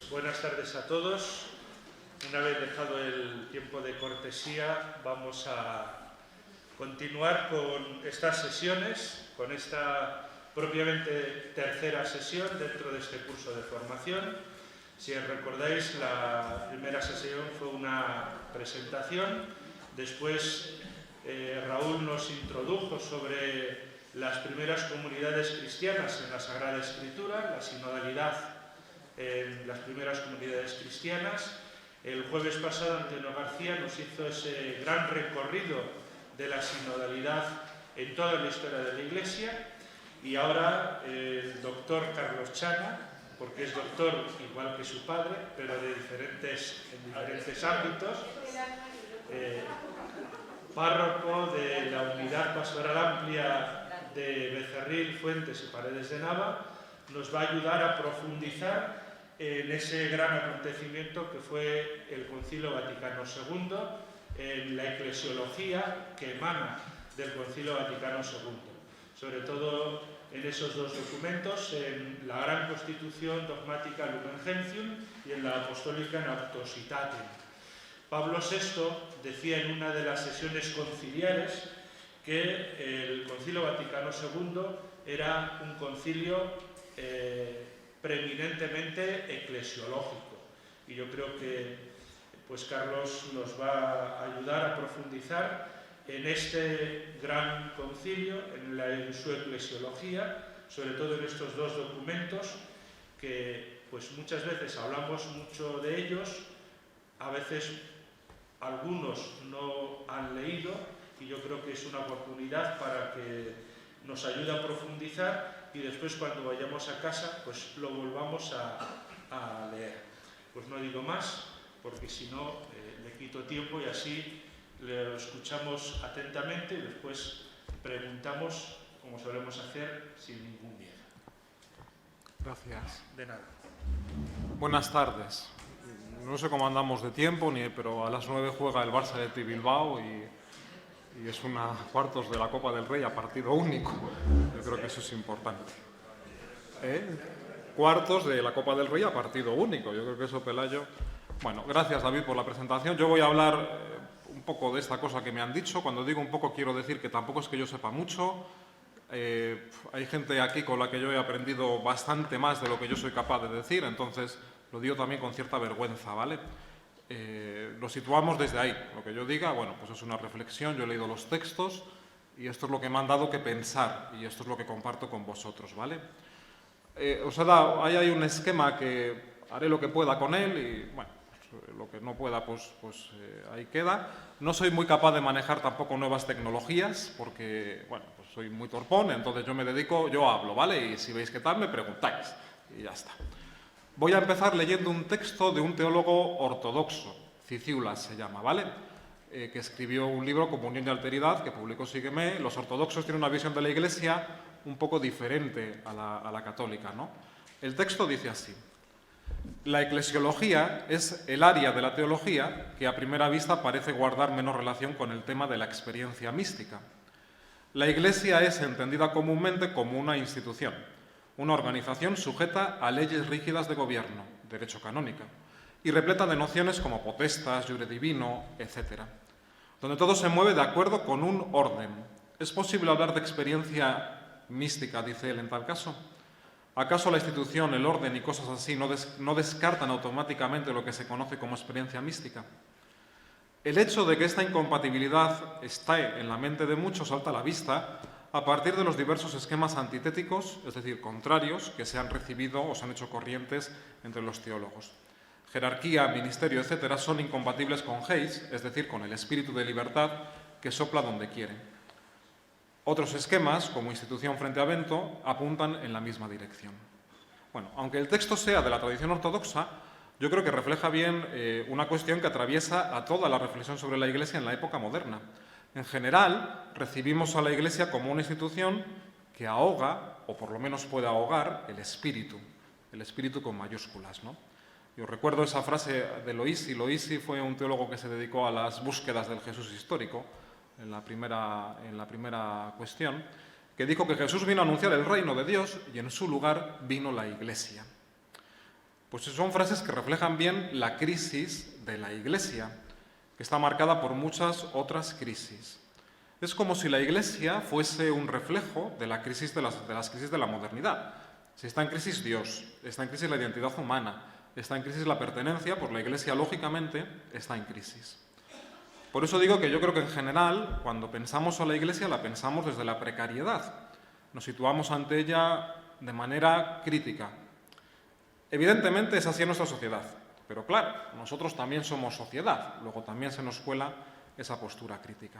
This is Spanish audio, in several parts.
Buenas tardes a todos. Una vez dejado el tiempo de cortesía, vamos a continuar con estas sesiones, con esta propiamente tercera sesión dentro de este curso de formación. Si recordáis, la primera sesión fue una presentación, después Raúl nos introdujo sobre las primeras comunidades cristianas en la Sagrada Escritura, la sinodalidad en las primeras comunidades cristianas. El jueves pasado Antonio García nos hizo ese gran recorrido de la sinodalidad en toda la historia de la Iglesia, y ahora el doctor Carlos Chana, porque es doctor igual que su padre, pero en diferentes ámbitos, párroco de la Unidad Pastoral Amplia de Becerril, Fuentes y Paredes de Nava, nos va a ayudar a profundizar en ese gran acontecimiento que fue el Concilio Vaticano II, en la eclesiología que emana del Concilio Vaticano II. Sobre todo en esos dos documentos, en la Gran Constitución Dogmática Lumen Gentium y en la Apostólica Nauctositatem. Pablo VI decía en una de las sesiones conciliares que el Concilio Vaticano II era un concilio preeminentemente eclesiológico, y yo creo que pues Carlos nos va a ayudar a profundizar en este gran concilio, en su eclesiología, sobre todo en estos dos documentos que pues muchas veces hablamos mucho de ellos, a veces algunos no han leído, y yo creo que es una oportunidad para que nos ayude a profundizar y después cuando vayamos a casa pues lo volvamos a leer. Pues no digo más, porque si no le quito tiempo, y así lo escuchamos atentamente y después preguntamos, como solemos hacer, sin ningún miedo. Gracias. De nada. Buenas tardes. No sé cómo andamos de tiempo, pero a las 9 juega el Barça de Bilbao y es una cuartos de la Copa del Rey a partido único. Yo creo que eso es importante. Cuartos de la Copa del Rey a partido único. Yo creo que eso, Pelayo. Bueno, gracias, David, por la presentación. Yo voy a hablar un poco de esta cosa que me han dicho. Cuando digo un poco, quiero decir que tampoco es que yo sepa mucho. Hay gente aquí con la que yo he aprendido bastante más de lo que yo soy capaz de decir, entonces lo digo también con cierta vergüenza, ¿vale? Lo situamos desde ahí. Lo que yo diga, bueno, pues es una reflexión, yo he leído los textos y esto es lo que me han dado que pensar y esto es lo que comparto con vosotros, ¿vale? Os he dado, ahí hay un esquema que haré lo que pueda con él y, bueno, pues, lo que no pueda, pues ahí queda. No soy muy capaz de manejar tampoco nuevas tecnologías porque, bueno, pues soy muy torpón, entonces yo hablo, ¿vale? Y si veis que tal, me preguntáis y ya está. Voy a empezar leyendo un texto de un teólogo ortodoxo, Ciciulas se llama, ¿vale? Que escribió un libro, Comunión y Alteridad, que publicó Sígueme. Los ortodoxos tienen una visión de la Iglesia un poco diferente a la católica, ¿no? El texto dice así: la eclesiología es el área de la teología que a primera vista parece guardar menos relación con el tema de la experiencia mística. La Iglesia es entendida comúnmente como una institución, una organización sujeta a leyes rígidas de gobierno, derecho canónico, y repleta de nociones como potestas, iure divino, etc., donde todo se mueve de acuerdo con un orden. ¿Es posible hablar de experiencia mística, dice él, en tal caso? ¿Acaso la institución, el orden y cosas así no descartan automáticamente lo que se conoce como experiencia mística? El hecho de que esta incompatibilidad esté en la mente de muchos salta a la vista a partir de los diversos esquemas antitéticos, es decir, contrarios, que se han recibido o se han hecho corrientes entre los teólogos. Jerarquía, ministerio, etc., son incompatibles con Heis, es decir, con el espíritu de libertad que sopla donde quiere. Otros esquemas, como institución frente a Bento, apuntan en la misma dirección. Bueno, aunque el texto sea de la tradición ortodoxa, yo creo que refleja bien una cuestión que atraviesa a toda la reflexión sobre la Iglesia en la época moderna. En general, recibimos a la Iglesia como una institución que ahoga, o por lo menos puede ahogar, el espíritu con mayúsculas, ¿no? Yo recuerdo esa frase de Loisi. Loisi fue un teólogo que se dedicó a las búsquedas del Jesús histórico, en la primera cuestión, que dijo que Jesús vino a anunciar el reino de Dios y en su lugar vino la Iglesia. Pues son frases que reflejan bien la crisis de la Iglesia, que está marcada por muchas otras crisis. Es como si la Iglesia fuese un reflejo de la crisis de las crisis de la modernidad. Si está en crisis Dios, está en crisis la identidad humana, está en crisis la pertenencia, pues la Iglesia, lógicamente, está en crisis. Por eso digo que yo creo que en general, cuando pensamos a la Iglesia, la pensamos desde la precariedad. Nos situamos ante ella de manera crítica. Evidentemente es así en nuestra sociedad, pero claro, nosotros también somos sociedad, luego también se nos cuela esa postura crítica.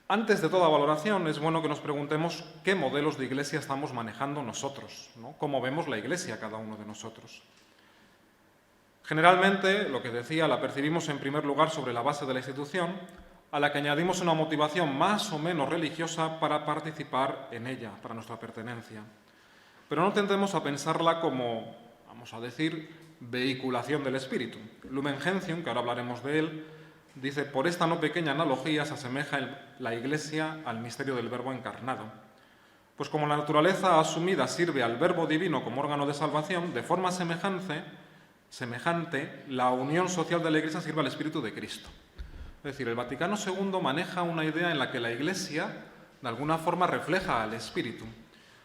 Antes de toda valoración es bueno que nos preguntemos qué modelos de Iglesia estamos manejando nosotros, ¿no? Cómo vemos la Iglesia cada uno de nosotros. Generalmente, lo que decía, la percibimos en primer lugar sobre la base de la institución, a la que añadimos una motivación más o menos religiosa para participar en ella, para nuestra pertenencia. Pero no tendemos a pensarla como, vamos a decir, vehiculación del espíritu. Lumen Gentium, que ahora hablaremos de él, dice, por esta no pequeña analogía se asemeja la Iglesia al misterio del Verbo encarnado. Pues como la naturaleza asumida sirve al Verbo divino como órgano de salvación, de forma semejante, la unión social de la Iglesia sirve al Espíritu de Cristo. Es decir, el Vaticano II maneja una idea en la que la Iglesia, de alguna forma, refleja al Espíritu.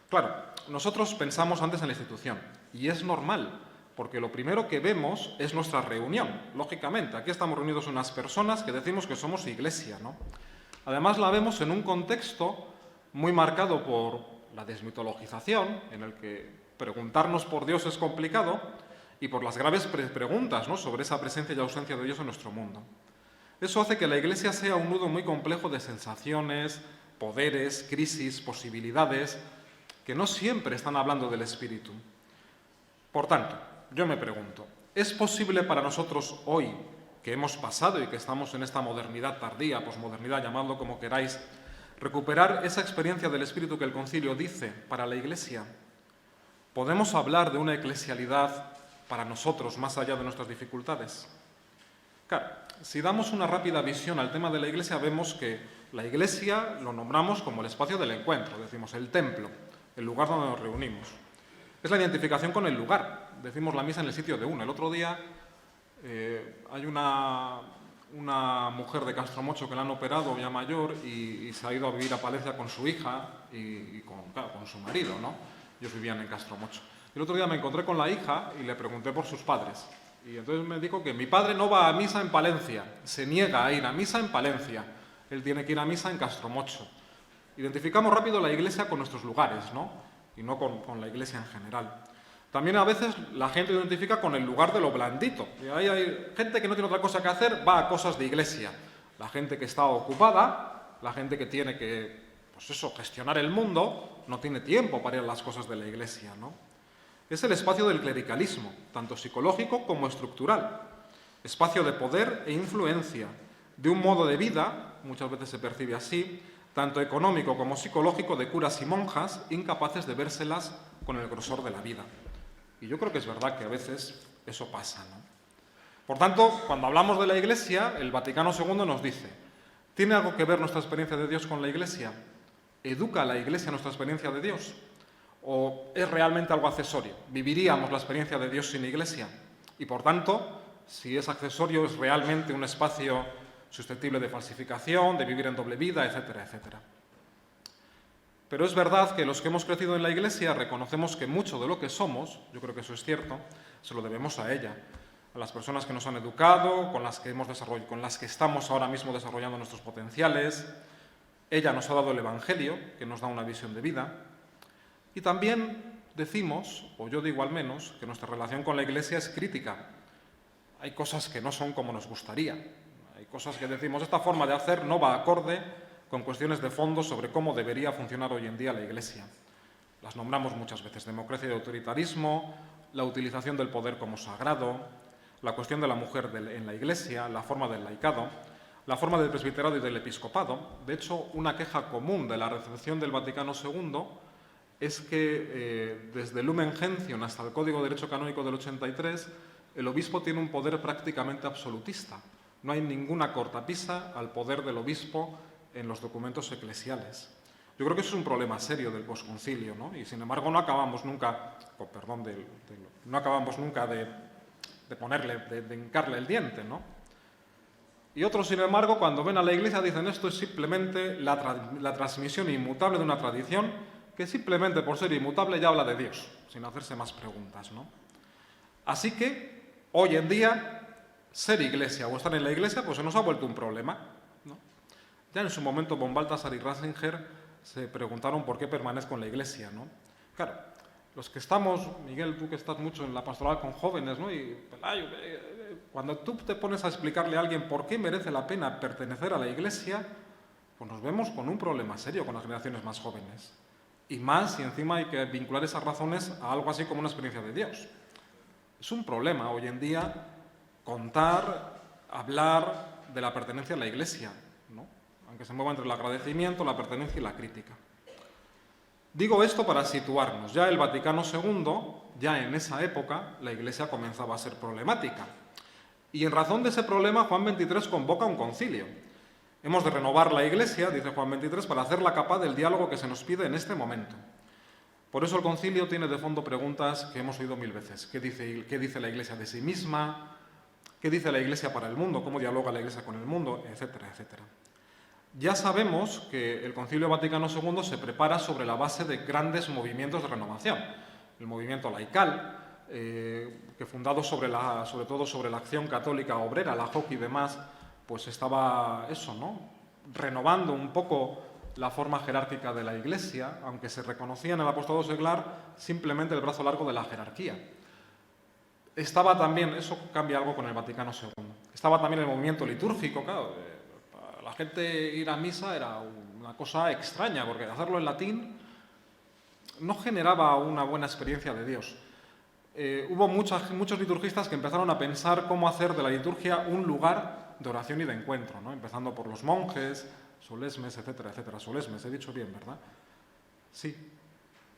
Claro, nosotros pensamos antes en la institución, y es normal, porque lo primero que vemos es nuestra reunión, lógicamente. Aquí estamos reunidos unas personas que decimos que somos Iglesia, ¿no? Además, la vemos en un contexto muy marcado por la desmitologización, en el que preguntarnos por Dios es complicado, y por las graves preguntas, ¿no?, sobre esa presencia y ausencia de Dios en nuestro mundo. Eso hace que la Iglesia sea un nudo muy complejo de sensaciones, poderes, crisis, posibilidades, que no siempre están hablando del Espíritu. Por tanto, yo me pregunto, ¿es posible para nosotros hoy, que hemos pasado y que estamos en esta modernidad tardía, posmodernidad, llamadlo como queráis, recuperar esa experiencia del Espíritu que el Concilio dice para la Iglesia? ¿Podemos hablar de una eclesialidad para nosotros más allá de nuestras dificultades? Claro, si damos una rápida visión al tema de la Iglesia, vemos que la Iglesia lo nombramos como el espacio del encuentro, decimos el templo, el lugar donde nos reunimos. Es la identificación con el lugar, decimos la misa en el sitio de uno. El otro día hay una mujer de Castromocho que la han operado ya mayor y se ha ido a vivir a Palencia con su hija y con su marido, ¿no? Ellos vivían en Castromocho. El otro día me encontré con la hija y le pregunté por sus padres. Y entonces me dijo que mi padre no va a misa en Palencia, se niega a ir a misa en Palencia. Él tiene que ir a misa en Castromocho. Identificamos rápido la Iglesia con nuestros lugares, ¿no? Y no con la Iglesia en general. También a veces la gente identifica con el lugar de lo blandito. Y ahí hay gente que no tiene otra cosa que hacer, va a cosas de Iglesia. La gente que está ocupada, la gente que tiene que, pues eso, gestionar el mundo, no tiene tiempo para ir a las cosas de la Iglesia, ¿no? Es el espacio del clericalismo, tanto psicológico como estructural. Espacio de poder e influencia, de un modo de vida, muchas veces se percibe así, tanto económico como psicológico, de curas y monjas incapaces de vérselas con el grosor de la vida. Y yo creo que es verdad que a veces eso pasa, ¿no? Por tanto, cuando hablamos de la Iglesia, el Vaticano II nos dice, ¿tiene algo que ver nuestra experiencia de Dios con la Iglesia? ¿Educa la Iglesia nuestra experiencia de Dios? ¿O es realmente algo accesorio? ¿Viviríamos la experiencia de Dios sin Iglesia? Y por tanto, si es accesorio, es realmente un espacio susceptible de falsificación, de vivir en doble vida, etcétera, etcétera. Pero es verdad que los que hemos crecido en la Iglesia reconocemos que mucho de lo que somos, yo creo que eso es cierto, se lo debemos a ella, a las personas que nos han educado, con las que estamos ahora mismo desarrollando nuestros potenciales. Ella nos ha dado el Evangelio, que nos da una visión de vida. Y también decimos, o yo digo al menos, que nuestra relación con la Iglesia es crítica. Hay cosas que no son como nos gustaría. Hay cosas que decimos, esta forma de hacer no va acorde con cuestiones de fondo sobre cómo debería funcionar hoy en día la Iglesia. Las nombramos muchas veces, democracia y autoritarismo, la utilización del poder como sagrado, la cuestión de la mujer en la Iglesia, la forma del laicado, la forma del presbiterado y del episcopado. De hecho, una queja común de la recepción del Vaticano II es que desde Lumen Gentium hasta el Código de Derecho Canónico del 83, el obispo tiene un poder prácticamente absolutista. No hay ninguna cortapisa al poder del obispo en los documentos eclesiales. Yo creo que eso es un problema serio del posconcilio, ¿no? Y sin embargo no acabamos nunca, no acabamos nunca de hincarle el diente, ¿no? Y otros, sin embargo, cuando ven a la Iglesia dicen esto es simplemente la transmisión inmutable de una tradición que simplemente por ser inmutable ya habla de Dios, sin hacerse más preguntas, ¿no? Así que, hoy en día, ser Iglesia o estar en la Iglesia pues se nos ha vuelto un problema, ¿no? Ya en su momento von Balthasar y Ratzinger se preguntaron por qué permanezco en la Iglesia, ¿no? Claro, los que estamos, Miguel, tú que estás mucho en la pastoral con jóvenes, ¿no? Y cuando tú te pones a explicarle a alguien por qué merece la pena pertenecer a la Iglesia, pues nos vemos con un problema serio con las generaciones más jóvenes. Y más si encima hay que vincular esas razones a algo así como una experiencia de Dios. Es un problema hoy en día contar, hablar de la pertenencia a la Iglesia, ¿no? Aunque se mueva entre el agradecimiento, la pertenencia y la crítica. Digo esto para situarnos. Ya el Vaticano II, ya en esa época, la Iglesia comenzaba a ser problemática. Y en razón de ese problema, Juan XXIII convoca un concilio. Hemos de renovar la Iglesia, dice Juan XXIII, para hacerla capaz del diálogo que se nos pide en este momento. Por eso el concilio tiene de fondo preguntas que hemos oído mil veces. ¿Qué dice la Iglesia de sí misma? ¿Qué dice la Iglesia para el mundo? ¿Cómo dialoga la Iglesia con el mundo? Etcétera, etcétera. Ya sabemos que el Concilio Vaticano II se prepara sobre la base de grandes movimientos de renovación. El movimiento laical, que fundado sobre todo sobre la acción católica obrera, la JOC y demás, pues estaba eso, ¿no? Renovando un poco la forma jerárquica de la Iglesia, aunque se reconocía en el apostolado seglar simplemente el brazo largo de la jerarquía. Estaba también, eso cambia algo con el Vaticano II, estaba también el movimiento litúrgico, claro. Para la gente ir a misa era una cosa extraña, porque hacerlo en latín no generaba una buena experiencia de Dios. Hubo muchos liturgistas que empezaron a pensar cómo hacer de la liturgia un lugar de oración y de encuentro, ¿no? Empezando por los monjes, Solesmes, etcétera, etcétera. Solesmes, he dicho bien, ¿verdad? Sí.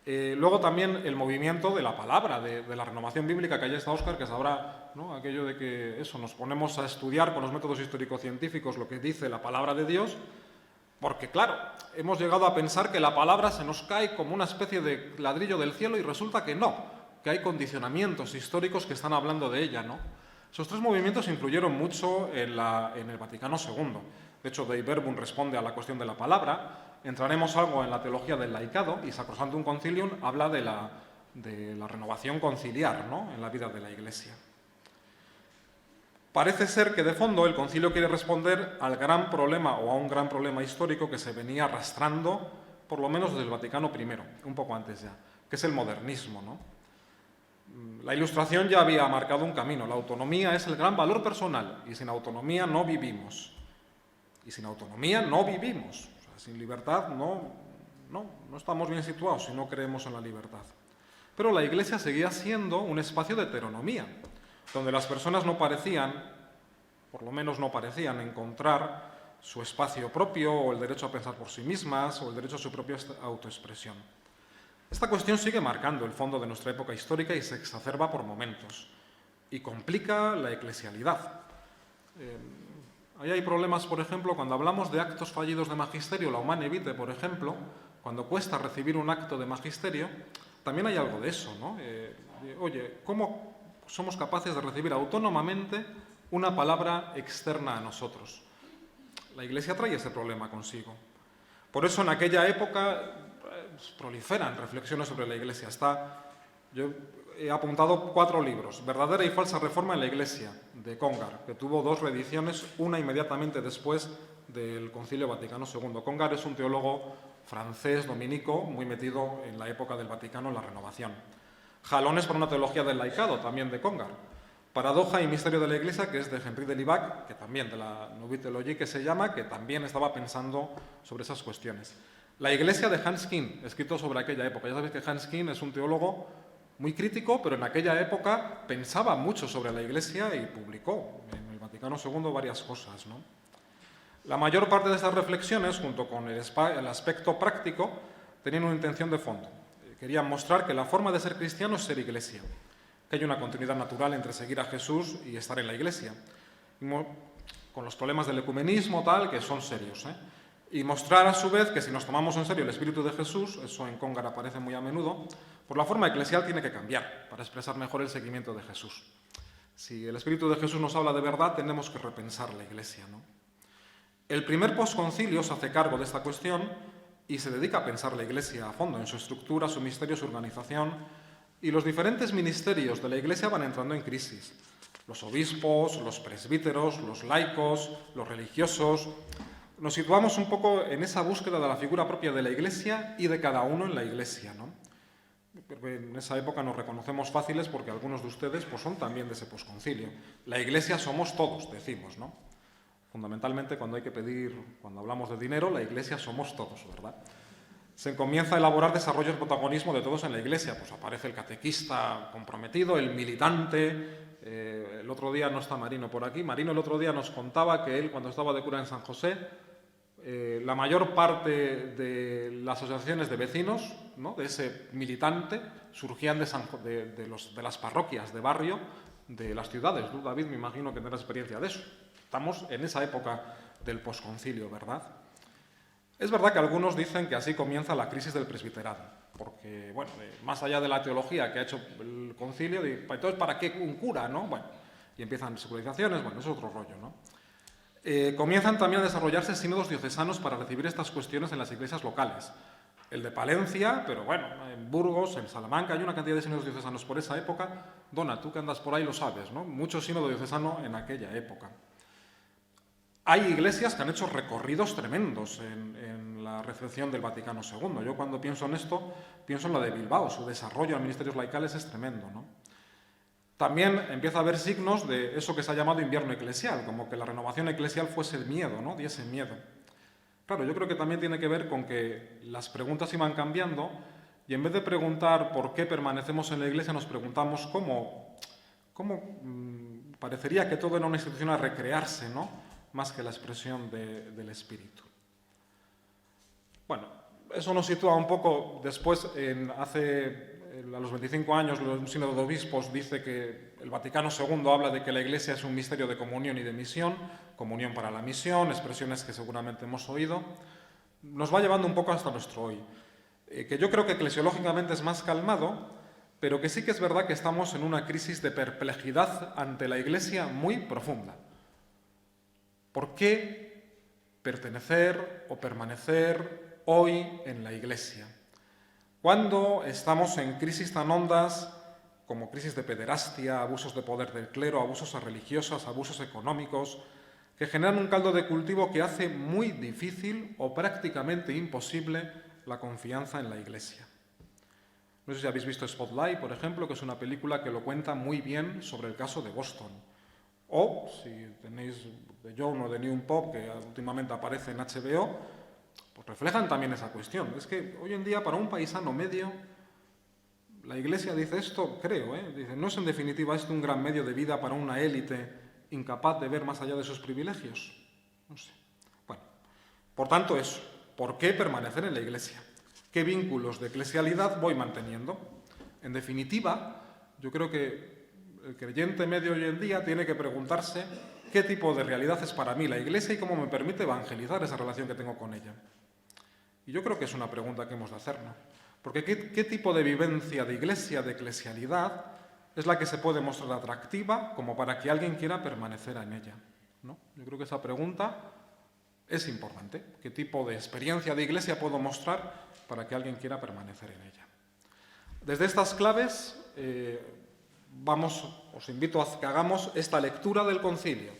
Luego también el movimiento de la palabra, de la renovación bíblica, que allá está Óscar, que sabrá, ¿no? Aquello de que nos ponemos a estudiar con los métodos histórico-científicos lo que dice la palabra de Dios, porque claro, hemos llegado a pensar que la palabra se nos cae como una especie de ladrillo del cielo y resulta que no, que hay condicionamientos históricos que están hablando de ella, ¿no? Esos tres movimientos influyeron mucho en el Vaticano II. De hecho, Dei Verbum responde a la cuestión de la palabra. Entraremos algo en la teología del laicado y Sacrosanctum Concilium habla de la renovación conciliar, ¿no? En la vida de la Iglesia. Parece ser que de fondo el concilio quiere responder al gran problema o a un gran problema histórico que se venía arrastrando, por lo menos desde el Vaticano I, un poco antes ya, que es el modernismo, ¿no? La Ilustración ya había marcado un camino. La autonomía es el gran valor personal y sin autonomía no vivimos. Y sin autonomía no vivimos. O sea, sin libertad no estamos bien situados si no creemos en la libertad. Pero la Iglesia seguía siendo un espacio de heteronomía, donde las personas no parecían, por lo menos no parecían, encontrar su espacio propio o el derecho a pensar por sí mismas o el derecho a su propia autoexpresión. Esta cuestión sigue marcando el fondo de nuestra época histórica y se exacerba por momentos y complica la eclesialidad. Ahí hay problemas, por ejemplo, cuando hablamos de actos fallidos de magisterio, la Humane Vitae, por ejemplo, cuando cuesta recibir un acto de magisterio, también hay algo de eso, ¿no? Oye, ¿cómo somos capaces de recibir autónomamente una palabra externa a nosotros? La Iglesia trae ese problema consigo. Por eso en aquella época proliferan reflexiones sobre la Iglesia. Yo he apuntado 4 libros. Verdadera y falsa reforma en la Iglesia, de Congar, que tuvo 2 reediciones, una inmediatamente después del Concilio Vaticano II. Congar es un teólogo francés, dominico, muy metido en la época del Vaticano en la renovación. Jalones para una teología del laicado, también de Congar. Paradoja y misterio de la Iglesia, que es de Henri de Libac, que también de la Nouvelle Théologie, que se llama, que también estaba pensando sobre esas cuestiones. La Iglesia de Hans Küng, escrito sobre aquella época. Ya sabéis que Hans Küng es un teólogo muy crítico, pero en aquella época pensaba mucho sobre la Iglesia y publicó en el Vaticano II varias cosas, ¿no? La mayor parte de estas reflexiones, junto con el aspecto práctico, tenían una intención de fondo. Querían mostrar que la forma de ser cristiano es ser Iglesia, que hay una continuidad natural entre seguir a Jesús y estar en la Iglesia, con los problemas del ecumenismo, tal, que son serios, y mostrar a su vez que si nos tomamos en serio el espíritu de Jesús, eso en Congar aparece muy a menudo, pues la forma eclesial tiene que cambiar para expresar mejor el seguimiento de Jesús. Si el espíritu de Jesús nos habla de verdad, tenemos que repensar la Iglesia, ¿no? El primer posconcilio se hace cargo de esta cuestión y se dedica a pensar la Iglesia a fondo, en su estructura, su misterio, su organización, y los diferentes ministerios de la Iglesia van entrando en crisis. Los obispos, los presbíteros, los laicos, los religiosos. Nos situamos un poco en esa búsqueda de la figura propia de la Iglesia y de cada uno en la Iglesia, ¿no? En esa época nos reconocemos fáciles porque algunos de ustedes pues, son también de ese posconcilio. La Iglesia somos todos, decimos, ¿no? Fundamentalmente, cuando hay que pedir, cuando hablamos de dinero, la Iglesia somos todos, ¿verdad? Se comienza a elaborar desarrollo de protagonismo de todos en la Iglesia. Pues aparece el catequista comprometido, el militante. El otro día, no está Marino por aquí, Marino el otro día nos contaba que él, cuando estaba de cura en San José, la mayor parte de las asociaciones de vecinos, ¿no?, de ese militante, surgían de las parroquias de barrio de las ciudades. Tú, David, me imagino que tendrás experiencia de eso. Estamos en esa época del posconcilio, ¿verdad? Es verdad que algunos dicen que así comienza la crisis del presbiterado, porque, bueno, más allá de la teología que ha hecho el concilio, entonces, ¿para qué un cura, no? Bueno, y empiezan secularizaciones, bueno, eso es otro rollo, ¿no? Comienzan también a desarrollarse sínodos diocesanos para recibir estas cuestiones en las iglesias locales. El de Palencia, pero bueno, en Burgos, en Salamanca, hay una cantidad de sínodos diocesanos por esa época. Dona, tú que andas por ahí lo sabes, ¿no? Mucho sínodo diocesano en aquella época. Hay iglesias que han hecho recorridos tremendos en la recepción del Vaticano II. Yo cuando pienso en esto, pienso en la de Bilbao. Su desarrollo en ministerios laicales es tremendo, ¿no? También empieza a haber signos de eso que se ha llamado invierno eclesial, como que la renovación eclesial fuese el miedo, ¿no? Diese miedo. Claro, yo creo que también tiene que ver con que las preguntas iban cambiando y en vez de preguntar por qué permanecemos en la Iglesia, nos preguntamos cómo parecería que todo era una institución a recrearse, ¿no?, más que la expresión del espíritu. Bueno, eso nos sitúa un poco después, a los 25 años, el Sínodo de Obispos dice que el Vaticano II habla de que la Iglesia es un misterio de comunión y de misión, comunión para la misión, expresiones que seguramente hemos oído. Nos va llevando un poco hasta nuestro hoy, que yo creo que eclesiológicamente es más calmado, pero que sí que es verdad que estamos en una crisis de perplejidad ante la Iglesia muy profunda. ¿Por qué pertenecer o permanecer hoy en la Iglesia? Cuando estamos en crisis tan hondas como crisis de pederastia, abusos de poder del clero, abusos a religiosas, abusos económicos, que generan un caldo de cultivo que hace muy difícil o prácticamente imposible la confianza en la Iglesia. No sé si habéis visto Spotlight, por ejemplo, que es una película que lo cuenta muy bien sobre el caso de Boston. O, si tenéis The John o The New Pop, que últimamente aparece en HBO, pues reflejan también esa cuestión. Es que hoy en día, para un paisano medio, la Iglesia dice esto, creo, dice, ¿no es en definitiva esto un gran medio de vida para una élite incapaz de ver más allá de sus privilegios? No sé. Bueno, por tanto eso. ¿Por qué permanecer en la Iglesia? ¿Qué vínculos de eclesialidad voy manteniendo? En definitiva, yo creo que el creyente medio hoy en día tiene que preguntarse qué tipo de realidad es para mí la Iglesia y cómo me permite evangelizar esa relación que tengo con ella. Y yo creo que es una pregunta que hemos de hacernos. Porque ¿qué tipo de vivencia de Iglesia, de eclesialidad, es la que se puede mostrar atractiva como para que alguien quiera permanecer en ella, ¿no? Yo creo que esa pregunta es importante. ¿Qué tipo de experiencia de Iglesia puedo mostrar para que alguien quiera permanecer en ella? Desde estas claves os invito a que hagamos esta lectura del concilio,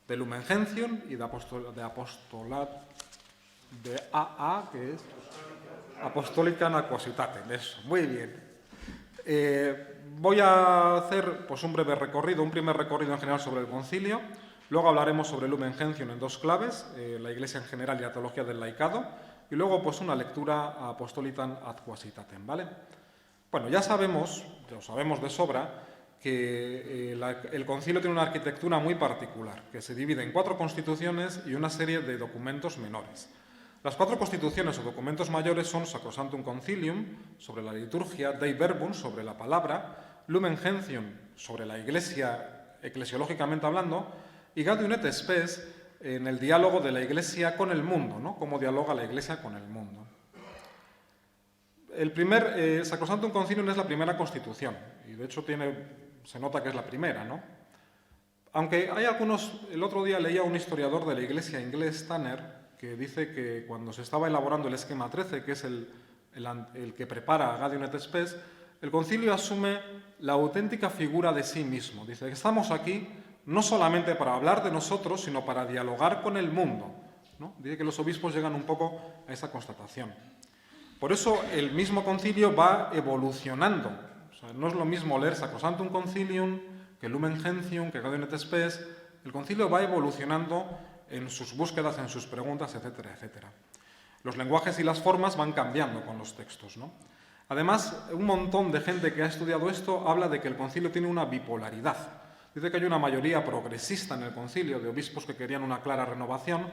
de Lumen Gentium y de Apostolat de AA, que es Apostolica Quasitatem. Eso, muy bien. Voy a hacer pues, un breve recorrido, un primer recorrido en general sobre el concilio. Luego hablaremos sobre Lumen Gentium en dos claves, la Iglesia en general y la teología del laicado. Y luego pues, una lectura a Apostolitam ad Quasitatem, ¿vale? Bueno, ya sabemos de sobra, que el concilio tiene una arquitectura muy particular, que se divide en 4 constituciones y una serie de documentos menores. Las 4 constituciones o documentos mayores son Sacrosanctum Concilium, sobre la liturgia, Dei Verbum, sobre la palabra, Lumen Gentium, sobre la Iglesia, eclesiológicamente hablando, y Gaudium et Spes, en el diálogo de la Iglesia con el mundo, ¿no? Cómo dialoga la Iglesia con el mundo. El primer Sacrosanctum Concilium es la primera constitución, y de hecho se nota que es la primera, ¿no? Aunque hay algunos... El otro día leía a un historiador de la Iglesia inglés, Tanner, que dice que cuando se estaba elaborando el esquema 13, que es el que prepara a Gaudium et Spes, el concilio asume la auténtica figura de sí mismo. Dice que estamos aquí no solamente para hablar de nosotros, sino para dialogar con el mundo, ¿no? Dice que los obispos llegan un poco a esa constatación. Por eso el mismo concilio va evolucionando. O sea, no es lo mismo leer Sacrosanctum Concilium que Lumen Gentium, que Gaudium et Spes. El concilio va evolucionando en sus búsquedas, en sus preguntas, etcétera, etcétera. Los lenguajes y las formas van cambiando con los textos, ¿no? Además, un montón de gente que ha estudiado esto habla de que el concilio tiene una bipolaridad. Dice que hay una mayoría progresista en el concilio de obispos que querían una clara renovación,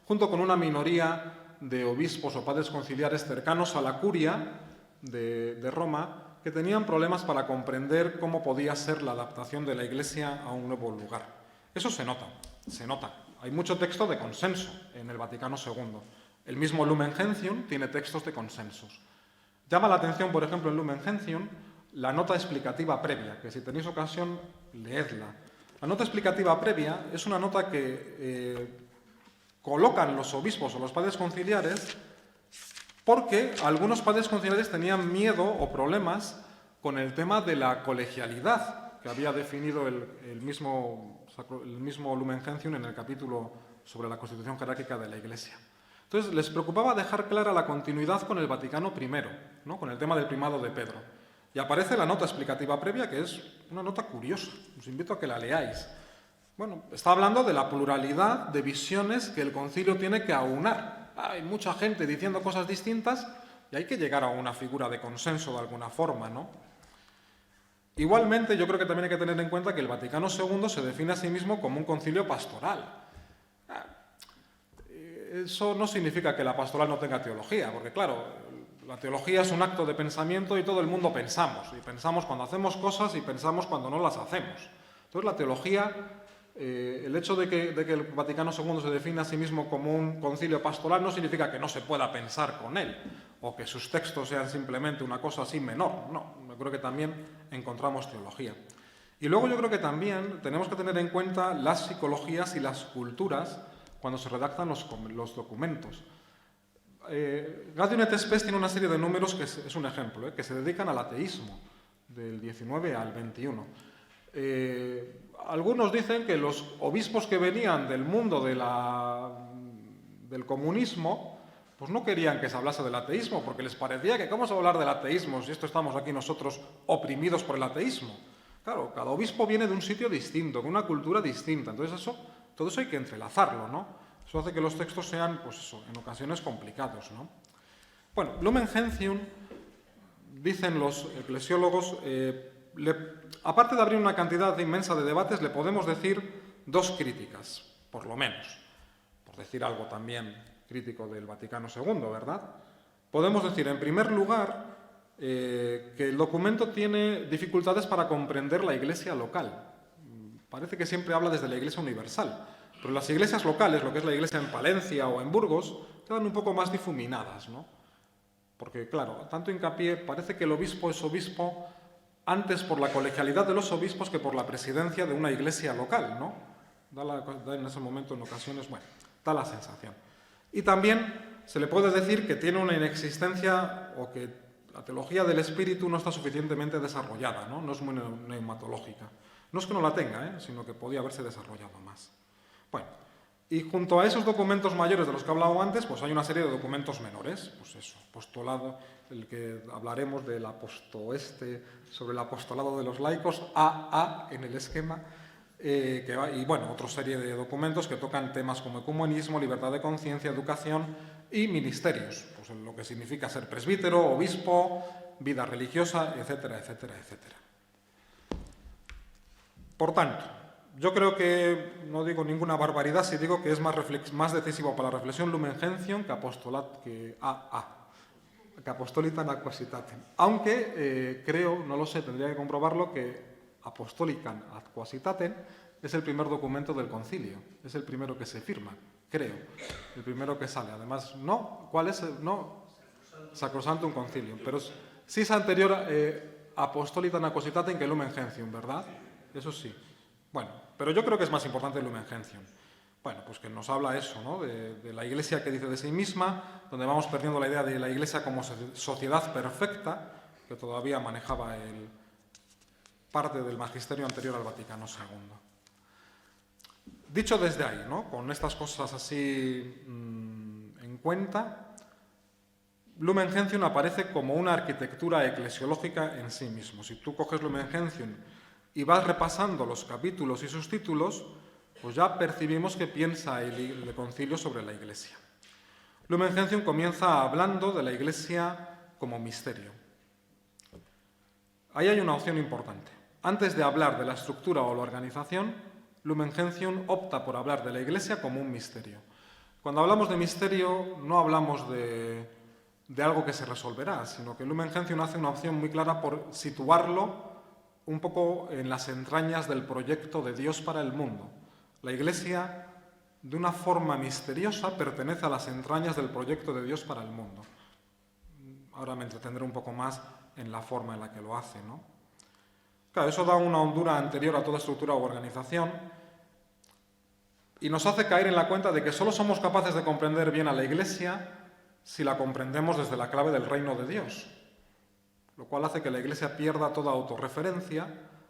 junto con una minoría de obispos o padres conciliares cercanos a la curia de Roma, que tenían problemas para comprender cómo podía ser la adaptación de la Iglesia a un nuevo lugar. Eso se nota, se nota. Hay mucho texto de consenso en el Vaticano II. El mismo Lumen Gentium tiene textos de consensos. Llama la atención, por ejemplo, en Lumen Gentium, la nota explicativa previa, que si tenéis ocasión, leedla. La nota explicativa previa es una nota que colocan los obispos o los padres conciliares porque algunos padres conciliares tenían miedo o problemas con el tema de la colegialidad que había definido el mismo Lumen Gentium en el capítulo sobre la constitución jerárquica de la Iglesia. Entonces, les preocupaba dejar clara la continuidad con el Vaticano I, ¿no? Con el tema del primado de Pedro. Y aparece la nota explicativa previa, que es una nota curiosa. Os invito a que la leáis. Bueno, está hablando de la pluralidad de visiones que el concilio tiene que aunar. Hay mucha gente diciendo cosas distintas y hay que llegar a una figura de consenso de alguna forma, ¿no? Igualmente, yo creo que también hay que tener en cuenta que el Vaticano II se define a sí mismo como un concilio pastoral. Eso no significa que la pastoral no tenga teología, porque claro, la teología es un acto de pensamiento y todo el mundo pensamos. Y pensamos cuando hacemos cosas y pensamos cuando no las hacemos. Entonces la teología, el hecho de que el Vaticano II se define a sí mismo como un concilio pastoral no significa que no se pueda pensar con él o que sus textos sean simplemente una cosa así menor. No, yo creo que también encontramos teología. Y luego yo creo que también tenemos que tener en cuenta las psicologías y las culturas cuando se redactan los documentos. Gaudium et Spes tiene una serie de números que es un ejemplo, que se dedican al ateísmo, del 19 al 21. Algunos dicen que los obispos que venían del mundo del comunismo pues no querían que se hablase del ateísmo, porque les parecía que ¿cómo se va a hablar del ateísmo si esto estamos aquí nosotros oprimidos por el ateísmo? Claro, cada obispo viene de un sitio distinto, con una cultura distinta, entonces todo eso hay que entrelazarlo, ¿no? Eso hace que los textos sean, pues eso, en ocasiones complicados, ¿no? Bueno, Lumen Gentium, dicen los eclesiólogos, aparte de abrir una cantidad inmensa de debates, le podemos decir dos críticas, por lo menos, por decir algo también crítico del Vaticano II, ¿verdad? Podemos decir, en primer lugar, que el documento tiene dificultades para comprender la Iglesia local. Parece que siempre habla desde la Iglesia universal, pero las iglesias locales, lo que es la iglesia en Palencia o en Burgos, quedan un poco más difuminadas, ¿no? Porque, claro, tanto hincapié, parece que el obispo es obispo antes por la colegialidad de los obispos que por la presidencia de una iglesia local, ¿no? Da en ese momento, en ocasiones, bueno, da la sensación. Y también se le puede decir que tiene una inexistencia o que la teología del espíritu no está suficientemente desarrollada, ¿no? No es muy neumatológica. No es que no la tenga, sino que podía haberse desarrollado más. Bueno, y junto a esos documentos mayores de los que he hablado antes, pues hay una serie de documentos menores, pues eso, apostolado, el que hablaremos del sobre el apostolado de los laicos, AA en el esquema, y bueno, otra serie de documentos que tocan temas como ecumenismo, libertad de conciencia, educación y ministerios, pues lo que significa ser presbítero, obispo, vida religiosa, etcétera, etcétera, etcétera. Por tanto, yo creo que, no digo ninguna barbaridad si digo que es más decisivo para la reflexión Lumen Gentium que Apostolican ad Quasitatem. Aunque creo, no lo sé, tendría que comprobarlo, que Apostolican ad Quasitatem es el primer documento del concilio, es el primero que se firma, creo, el primero que sale. Además, no, ¿cuál es? No, Sacrosanctum Concilium, pero sí es anterior Apostolitam Acositatem que Lumen Gentium, ¿verdad? Eso sí. Bueno, pero yo creo que es más importante Lumen Gentium. Bueno, pues que nos habla eso, ¿no? De la Iglesia que dice de sí misma, donde vamos perdiendo la idea de la Iglesia como sociedad perfecta, que todavía manejaba parte del magisterio anterior al Vaticano II. Dicho desde ahí, ¿no? Con estas cosas así en cuenta, Lumen Gentium aparece como una arquitectura eclesiológica en sí mismo. Si tú coges Lumen Gentium y vas repasando los capítulos y sus títulos, pues ya percibimos que piensa el concilio sobre la Iglesia. Lumen Gentium comienza hablando de la Iglesia como misterio. Ahí hay una opción importante. Antes de hablar de la estructura o la organización, Lumen Gentium opta por hablar de la Iglesia como un misterio. Cuando hablamos de misterio, no hablamos de algo que se resolverá, sino que Lumen Gentium hace una opción muy clara por situarlo un poco en las entrañas del proyecto de Dios para el mundo. La Iglesia, de una forma misteriosa, pertenece a las entrañas del proyecto de Dios para el mundo. Ahora me entretendré un poco más en la forma en la que lo hace, ¿no? Claro, eso da una hondura anterior a toda estructura u organización y nos hace caer en la cuenta de que solo somos capaces de comprender bien a la Iglesia si la comprendemos desde la clave del reino de Dios, lo cual hace que la Iglesia pierda toda autorreferencia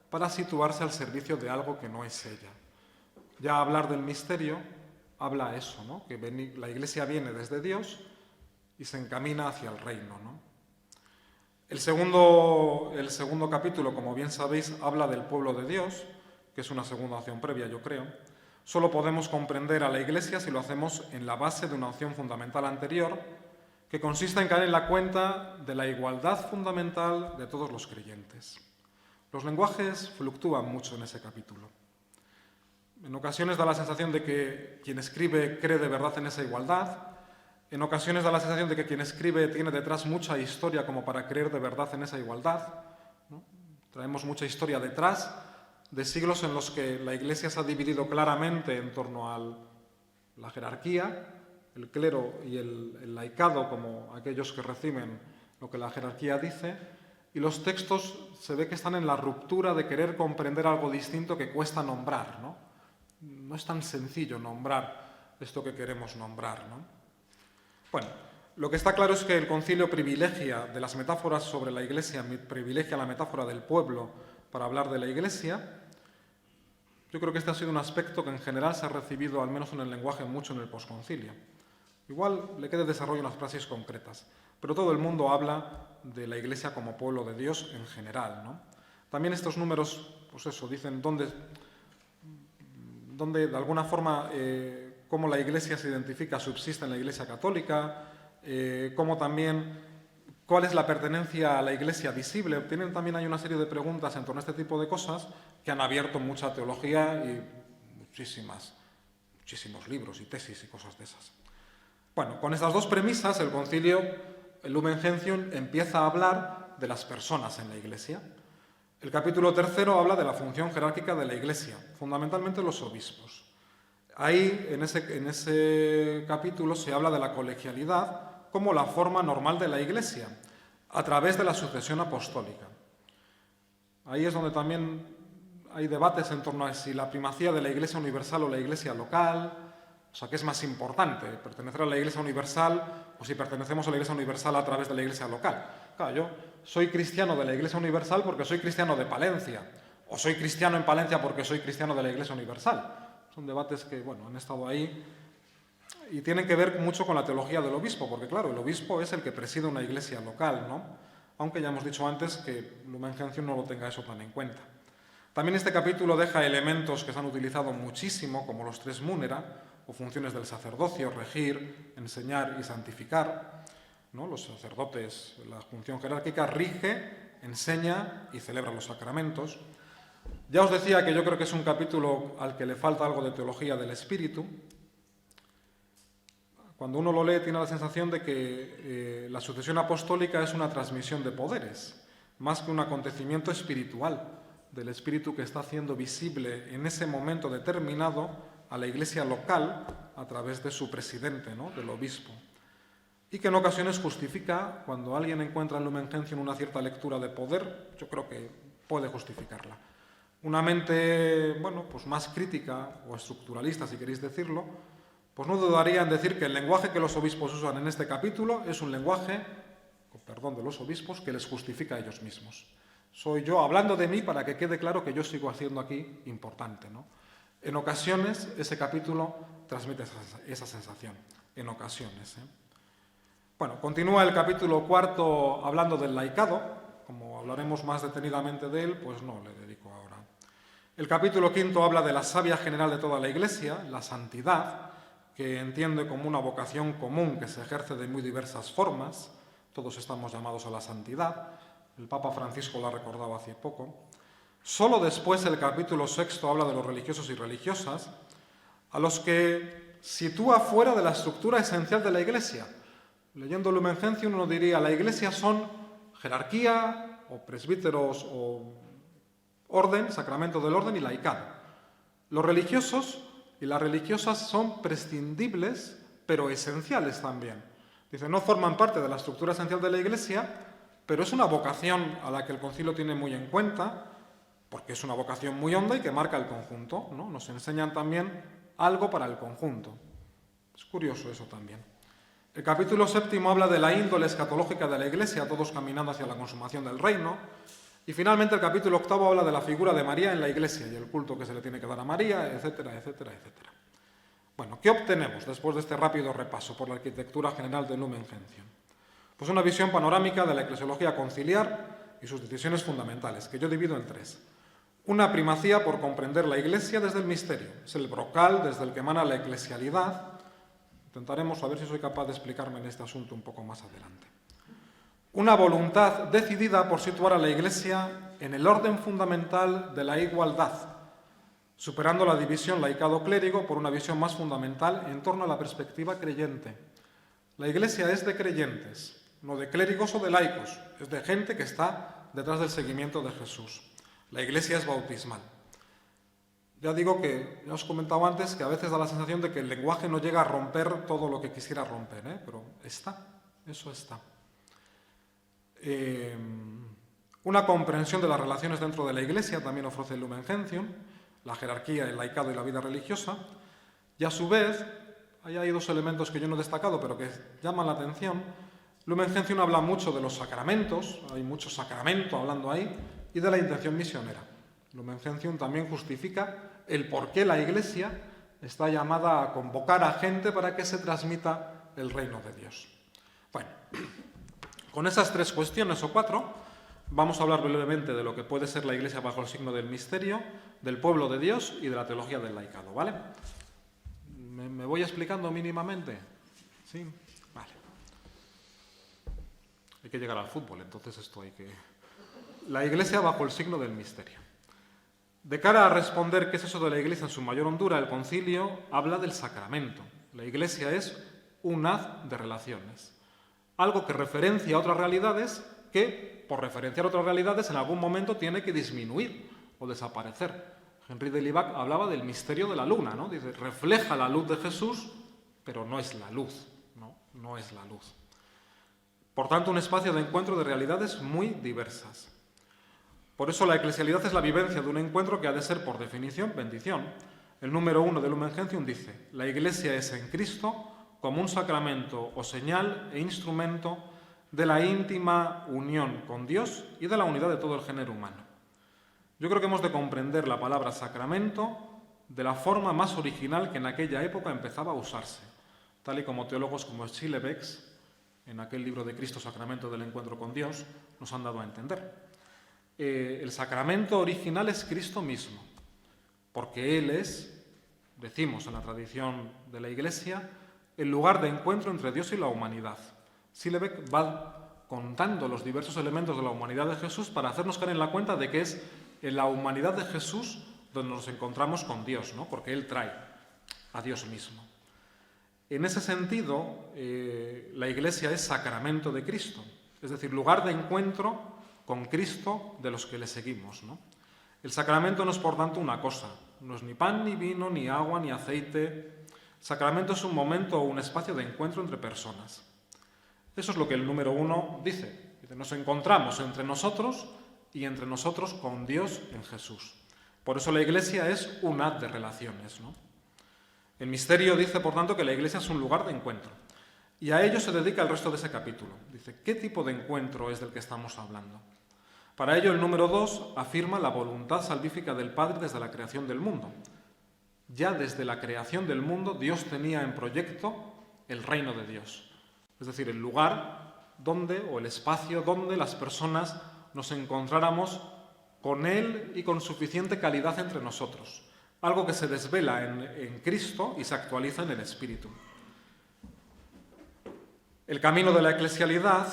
para situarse al servicio de algo que no es ella. Ya hablar del misterio habla eso, ¿no? Que la Iglesia viene desde Dios y se encamina hacia el reino, ¿no? El segundo capítulo, como bien sabéis, habla del pueblo de Dios, que es una segunda opción previa, yo creo. Solo podemos comprender a la Iglesia si lo hacemos en la base de una opción fundamental anterior, que consiste en caer en la cuenta de la igualdad fundamental de todos los creyentes. Los lenguajes fluctúan mucho en ese capítulo. En ocasiones da la sensación de que quien escribe cree de verdad en esa igualdad. En ocasiones da la sensación de que quien escribe tiene detrás mucha historia como para creer de verdad en esa igualdad, ¿no? Traemos mucha historia detrás de siglos en los que la Iglesia se ha dividido claramente en torno a la jerarquía, el clero y el laicado como aquellos que reciben lo que la jerarquía dice, y los textos se ve que están en la ruptura de querer comprender algo distinto que cuesta nombrar, ¿no? No es tan sencillo nombrar esto que queremos nombrar, ¿no? Bueno, lo que está claro es que el concilio privilegia de las metáforas sobre la Iglesia, privilegia la metáfora del pueblo para hablar de la Iglesia. Yo creo que este ha sido un aspecto que en general se ha recibido, al menos en el lenguaje, mucho en el posconcilio. Igual le queda desarrollo unas frases concretas, pero todo el mundo habla de la Iglesia como pueblo de Dios en general, ¿no? También estos números, pues eso, dicen dónde de alguna forma, cómo la Iglesia se identifica, subsiste en la Iglesia católica, cómo también, cuál es la pertenencia a la Iglesia visible. También hay una serie de preguntas en torno a este tipo de cosas que han abierto mucha teología y muchísimos libros y tesis y cosas de esas. Bueno, con estas dos premisas, el concilio, el Lumen Gentium, empieza a hablar de las personas en la Iglesia. El capítulo 3 habla de la función jerárquica de la Iglesia, fundamentalmente los obispos. Ahí, en ese capítulo, se habla de la colegialidad como la forma normal de la Iglesia, a través de la sucesión apostólica. Ahí es donde también hay debates en torno a si la primacía de la Iglesia universal o la Iglesia local, o sea, ¿qué es más importante? ¿Pertenecer a la Iglesia universal o si pertenecemos a la Iglesia universal a través de la Iglesia local? Claro, yo soy cristiano de la Iglesia universal porque soy cristiano de Palencia, o soy cristiano en Palencia porque soy cristiano de la Iglesia universal. Son debates que, bueno, han estado ahí y tienen que ver mucho con la teología del obispo, porque claro, el obispo es el que preside una iglesia local, ¿no? Aunque ya hemos dicho antes que Lumen Gentium no lo tenga eso tan en cuenta. También este capítulo deja elementos que se han utilizado muchísimo, como los tres múnera, o funciones del sacerdocio, regir, enseñar y santificar, ¿no? Los sacerdotes, la función jerárquica, rige, enseña y celebra los sacramentos. Ya os decía que yo creo que es un capítulo al que le falta algo de teología del espíritu. Cuando uno lo lee tiene la sensación de que la sucesión apostólica es una transmisión de poderes, más que un acontecimiento espiritual. del Espíritu que está haciendo visible en ese momento determinado a la Iglesia local a través de su presidente, ¿no?, del obispo. Y que en ocasiones justifica, cuando alguien encuentra en Lumen Gentium una cierta lectura de poder, yo creo que puede justificarla. Una mente, bueno, pues más crítica o estructuralista, si queréis decirlo, pues no dudaría en decir que el lenguaje que los obispos usan en este capítulo es un lenguaje, con perdón de los obispos, que les justifica a ellos mismos. Soy yo hablando de mí para que quede claro que yo sigo haciendo aquí importante, ¿no? En ocasiones ese capítulo transmite esa sensación, en ocasiones, ¿eh? Bueno, continúa el capítulo 4 hablando del laicado. Como hablaremos más detenidamente de él, pues no le dedico ahora. El capítulo 5 habla de la savia general de toda la Iglesia, la santidad, que entiende como una vocación común que se ejerce de muy diversas formas. Todos estamos llamados a la santidad. El Papa Francisco lo ha recordado hace poco. Solo después el capítulo 6 habla de los religiosos y religiosas, a los que sitúa fuera de la estructura esencial de la Iglesia. Leyendo Lumen Gentium uno diría, la Iglesia son jerarquía, o presbíteros, o orden, sacramento del orden y laicado. Los religiosos y las religiosas son prescindibles, pero esenciales también. Dice, no forman parte de la estructura esencial de la Iglesia, pero es una vocación a la que el Concilio tiene muy en cuenta, porque es una vocación muy honda y que marca el conjunto, ¿no? Nos enseñan también algo para el conjunto. Es curioso eso también. El capítulo 7 habla de la índole escatológica de la Iglesia, todos caminando hacia la consumación del reino. Y finalmente el capítulo 8 habla de la figura de María en la Iglesia y el culto que se le tiene que dar a María, etcétera, etcétera, etcétera. Bueno, ¿qué obtenemos después de este rápido repaso por la arquitectura general de Lumen Gentium? Pues una visión panorámica de la eclesiología conciliar y sus decisiones fundamentales, que yo divido en 3. Una primacía por comprender la Iglesia desde el misterio, es el brocal desde el que emana la eclesialidad. Intentaremos a ver si soy capaz de explicarme en este asunto un poco más adelante. Una voluntad decidida por situar a la Iglesia en el orden fundamental de la igualdad, superando la división laicado-clérigo por una visión más fundamental en torno a la perspectiva creyente. La Iglesia es de creyentes, no de clérigos o de laicos, es de gente que está detrás del seguimiento de Jesús. La Iglesia es bautismal. Ya digo que, ya os comentaba antes, que a veces da la sensación de que el lenguaje no llega a romper todo lo que quisiera romper, ¿eh? Pero está, eso está. Una comprensión de las relaciones dentro de la Iglesia también ofrece el Lumen Gentium, la jerarquía, el laicado y la vida religiosa, y a su vez, ahí hay 2 elementos que yo no he destacado, pero que llaman la atención. Lumen Gentium habla mucho de los sacramentos, hay mucho sacramento hablando ahí, y de la intención misionera. Lumen Gentium también justifica el por qué la Iglesia está llamada a convocar a gente para que se transmita el reino de Dios. Bueno, con esas 3 cuestiones o 4, vamos a hablar brevemente de lo que puede ser la Iglesia bajo el signo del misterio, del pueblo de Dios y de la teología del laicado, ¿vale? ¿Me voy explicando mínimamente? ¿Sí? Vale. Hay que llegar al fútbol, entonces esto hay que... La Iglesia bajo el signo del misterio. De cara a responder qué es eso de la Iglesia en su mayor hondura, el Concilio habla del sacramento. La Iglesia es un haz de relaciones. Algo que referencia a otras realidades que, por referenciar otras realidades, en algún momento tiene que disminuir o desaparecer. Henri de Libac hablaba del misterio de la luna, ¿no? Dice, refleja la luz de Jesús, pero no es la luz, no es la luz. Por tanto, un espacio de encuentro de realidades muy diversas. Por eso la eclesialidad es la vivencia de un encuentro que ha de ser, por definición, bendición. El número 1 de Lumen Gentium dice, la Iglesia es en Cristo como un sacramento o señal e instrumento de la íntima unión con Dios y de la unidad de todo el género humano. Yo creo que hemos de comprender la palabra sacramento de la forma más original que en aquella época empezaba a usarse, tal y como teólogos como Schillebeeckx, en aquel libro de Cristo, Sacramento del Encuentro con Dios, nos han dado a entender. El sacramento original es Cristo mismo, porque Él es, decimos en la tradición de la Iglesia, el lugar de encuentro entre Dios y la humanidad. Schillebeeckx va contando los diversos elementos de la humanidad de Jesús para hacernos caer en la cuenta de que es en la humanidad de Jesús donde nos encontramos con Dios, ¿no? Porque Él trae a Dios mismo. En ese sentido, la Iglesia es sacramento de Cristo, es decir, lugar de encuentro con Cristo de los que le seguimos, ¿no? El sacramento no es, por tanto, una cosa. No es ni pan, ni vino, ni agua, ni aceite. El sacramento es un momento o un espacio de encuentro entre personas. Eso es lo que el número 1 dice. Nos encontramos entre nosotros y entre nosotros con Dios en Jesús. Por eso la Iglesia es un haz de relaciones, ¿no? El misterio dice, por tanto, que la Iglesia es un lugar de encuentro. Y a ello se dedica el resto de ese capítulo. Dice, ¿qué tipo de encuentro es del que estamos hablando? Para ello, el número 2 afirma la voluntad salvífica del Padre desde la creación del mundo. Ya desde la creación del mundo, Dios tenía en proyecto el reino de Dios. Es decir, el lugar donde, o el espacio donde las personas nos encontráramos con Él y con suficiente calidad entre nosotros. Algo que se desvela en Cristo y se actualiza en el Espíritu. El camino de la eclesialidad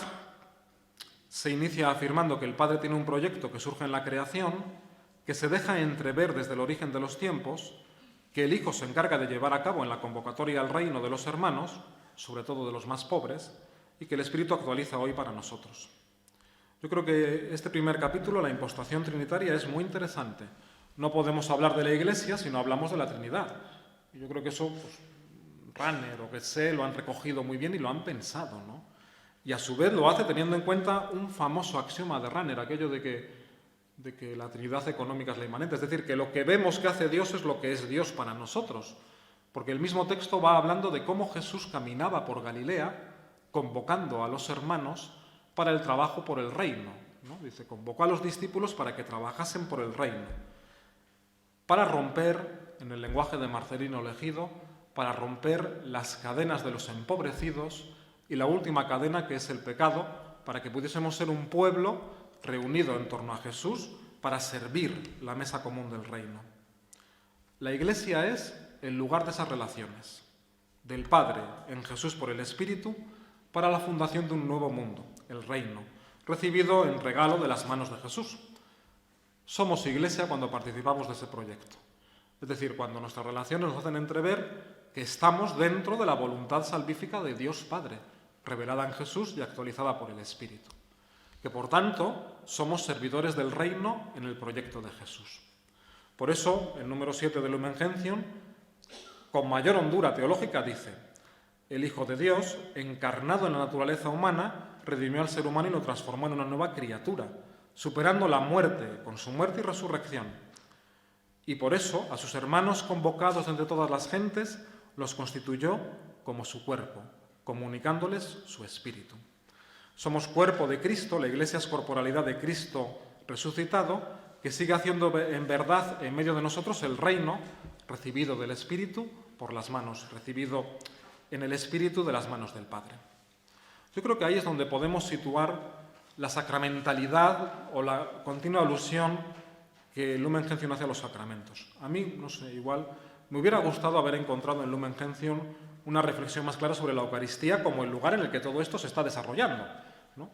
se inicia afirmando que el Padre tiene un proyecto que surge en la creación, que se deja entrever desde el origen de los tiempos, que el Hijo se encarga de llevar a cabo en la convocatoria al reino de los hermanos, sobre todo de los más pobres, y que el Espíritu actualiza hoy para nosotros. Yo creo que este primer capítulo, la impostación trinitaria, es muy interesante. No podemos hablar de la Iglesia si no hablamos de la Trinidad. Y yo creo que eso, Rahner o Gesell lo han recogido muy bien y lo han pensado, ¿no? Y a su vez lo hace teniendo en cuenta un famoso axioma de Rahner, aquello de que la Trinidad económica es la inmanente. Es decir, que lo que vemos que hace Dios es lo que es Dios para nosotros. Porque el mismo texto va hablando de cómo Jesús caminaba por Galilea, convocando a los hermanos para el trabajo por el reino, ¿no? Dice, convocó a los discípulos para que trabajasen por el reino, para romper, en el lenguaje de Marcelino Legido, para romper las cadenas de los empobrecidos y la última cadena, que es el pecado, para que pudiésemos ser un pueblo reunido en torno a Jesús para servir la mesa común del reino. La Iglesia es el lugar de esas relaciones, del Padre en Jesús por el Espíritu, para la fundación de un nuevo mundo, el reino, recibido en regalo de las manos de Jesús. Somos Iglesia cuando participamos de ese proyecto. Es decir, cuando nuestras relaciones nos hacen entrever que estamos dentro de la voluntad salvífica de Dios Padre, revelada en Jesús y actualizada por el Espíritu. Que, por tanto, somos servidores del reino en el proyecto de Jesús. Por eso, el número 7 de Lumen Gentium, con mayor hondura teológica, dice: el Hijo de Dios, encarnado en la naturaleza humana, redimió al ser humano y lo transformó en una nueva criatura, superando la muerte con su muerte y resurrección. Y por eso, a sus hermanos convocados entre todas las gentes, los constituyó como su cuerpo, comunicándoles su espíritu. Somos cuerpo de Cristo, la Iglesia es corporalidad de Cristo resucitado, que sigue haciendo en verdad en medio de nosotros el reino recibido del Espíritu por las manos, recibido en el Espíritu de las manos del Padre. Yo creo que ahí es donde podemos situar la sacramentalidad o la continua alusión que Lumen Gentium hace a los sacramentos. A mí, no sé, igual me hubiera gustado haber encontrado en Lumen Gentium una reflexión más clara sobre la Eucaristía como el lugar en el que todo esto se está desarrollando, ¿no?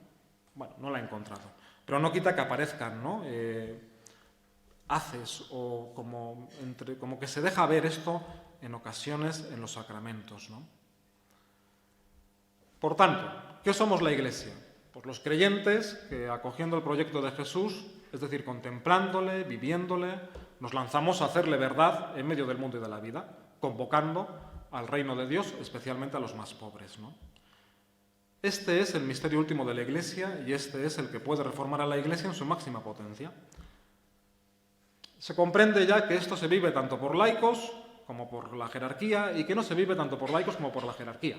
Bueno, no la he encontrado. Pero no quita que aparezcan, ¿no? Haces o como que se deja ver esto en ocasiones en los sacramentos, ¿no? Por tanto, ¿qué somos la Iglesia? Pues los creyentes que, acogiendo el proyecto de Jesús, es decir, contemplándole, viviéndole, nos lanzamos a hacerle verdad en medio del mundo y de la vida, convocando al reino de Dios, especialmente a los más pobres, ¿no? Este es el misterio último de la Iglesia y este es el que puede reformar a la Iglesia en su máxima potencia. Se comprende ya que esto se vive tanto por laicos como por la jerarquía y que no se vive tanto por laicos como por la jerarquía.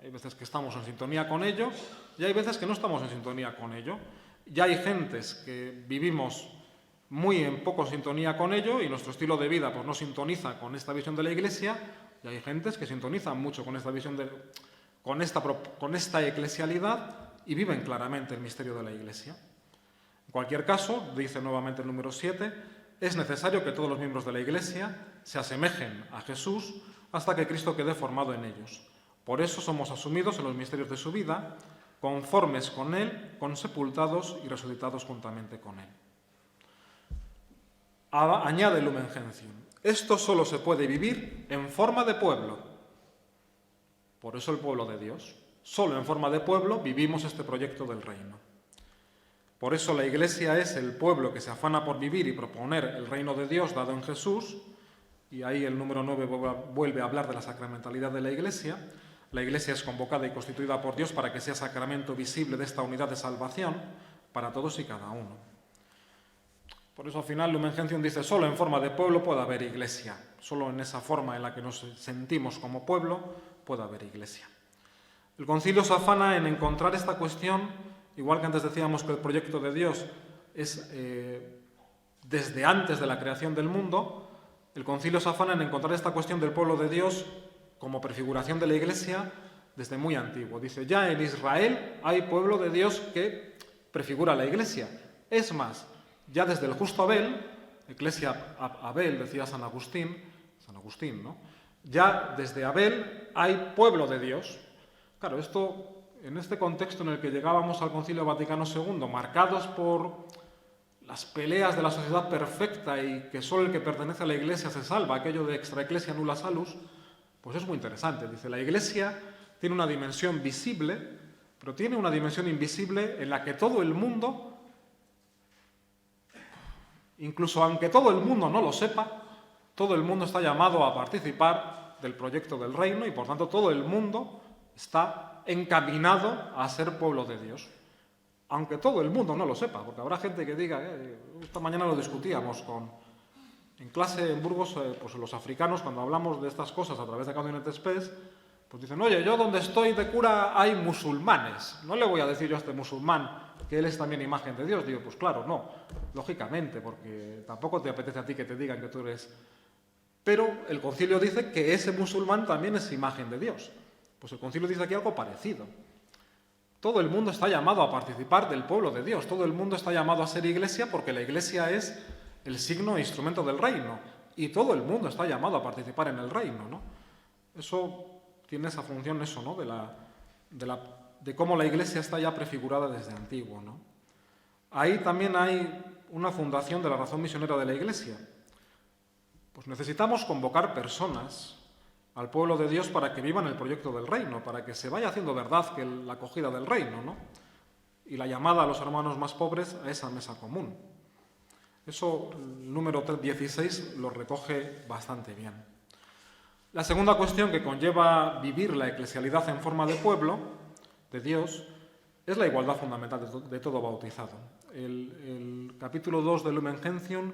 Hay veces que estamos en sintonía con ello y hay veces que no estamos en sintonía con ello. Ya hay gentes que vivimos muy en poco sintonía con ello y nuestro estilo de vida pues no sintoniza con esta visión de la Iglesia, y hay gentes que sintonizan mucho con esta visión con esta eclesialidad y viven claramente el misterio de la Iglesia. En cualquier caso, dice nuevamente el número 7, es necesario que todos los miembros de la Iglesia se asemejen a Jesús hasta que Cristo quede formado en ellos. Por eso somos asumidos en los misterios de su vida, conformes con Él, consepultados y resucitados juntamente con Él. Añade Lumen Gentium: esto solo se puede vivir en forma de pueblo. Por eso el pueblo de Dios. Solo en forma de pueblo vivimos este proyecto del reino. Por eso la Iglesia es el pueblo que se afana por vivir y proponer el reino de Dios dado en Jesús, y ahí el número 9 vuelve a hablar de la sacramentalidad de la Iglesia. La Iglesia es convocada y constituida por Dios para que sea sacramento visible de esta unidad de salvación para todos y cada uno. Por eso al final Lumen Gentium dice, solo en forma de pueblo puede haber Iglesia, solo en esa forma en la que nos sentimos como pueblo puede haber Iglesia. El concilio se afana en encontrar esta cuestión, igual que antes decíamos que el proyecto de Dios es desde antes de la creación del mundo, el concilio se afana en encontrar esta cuestión del pueblo de Dios como prefiguración de la Iglesia desde muy antiguo. Dice, ya en Israel hay pueblo de Dios que prefigura la Iglesia. Es más, ya desde el justo Abel, Eclesia Abel, decía San Agustín, ¿no? Ya desde Abel hay pueblo de Dios. Claro, esto, en este contexto en el que llegábamos al Concilio Vaticano II, marcados por las peleas de la sociedad perfecta y que solo el que pertenece a la Iglesia se salva, aquello de extra ecclesia nulla salus, pues es muy interesante. Dice, la Iglesia tiene una dimensión visible, pero tiene una dimensión invisible en la que todo el mundo, incluso aunque todo el mundo no lo sepa, todo el mundo está llamado a participar del proyecto del reino y por tanto todo el mundo está encaminado a ser pueblo de Dios. Aunque todo el mundo no lo sepa, porque habrá gente que diga, esta mañana lo discutíamos en clase en Burgos, pues los africanos, cuando hablamos de estas cosas a través de Caudine Tespes, pues dicen, oye, yo donde estoy de cura hay musulmanes, no le voy a decir yo a este musulmán que él es también imagen de Dios. Digo, pues claro, no, lógicamente, porque tampoco te apetece a ti que te digan que tú eres... Pero el concilio dice que ese musulmán también es imagen de Dios. Pues el concilio dice aquí algo parecido. Todo el mundo está llamado a participar del pueblo de Dios, todo el mundo está llamado a ser Iglesia porque la Iglesia es el signo e instrumento del reino y todo el mundo está llamado a participar en el reino, ¿no? Eso tiene esa función, eso, ¿no? De cómo la Iglesia está ya prefigurada desde antiguo, ¿no? Ahí también hay una fundación de la razón misionera de la Iglesia. Pues necesitamos convocar personas al pueblo de Dios para que vivan el proyecto del reino, para que se vaya haciendo verdad que la acogida del reino, ¿no? Y la llamada a los hermanos más pobres a esa mesa común. Eso, el número 16 lo recoge bastante bien. La segunda cuestión que conlleva vivir la eclesialidad en forma de pueblo de Dios es la igualdad fundamental de todo bautizado. El capítulo 2 de Lumen Gentium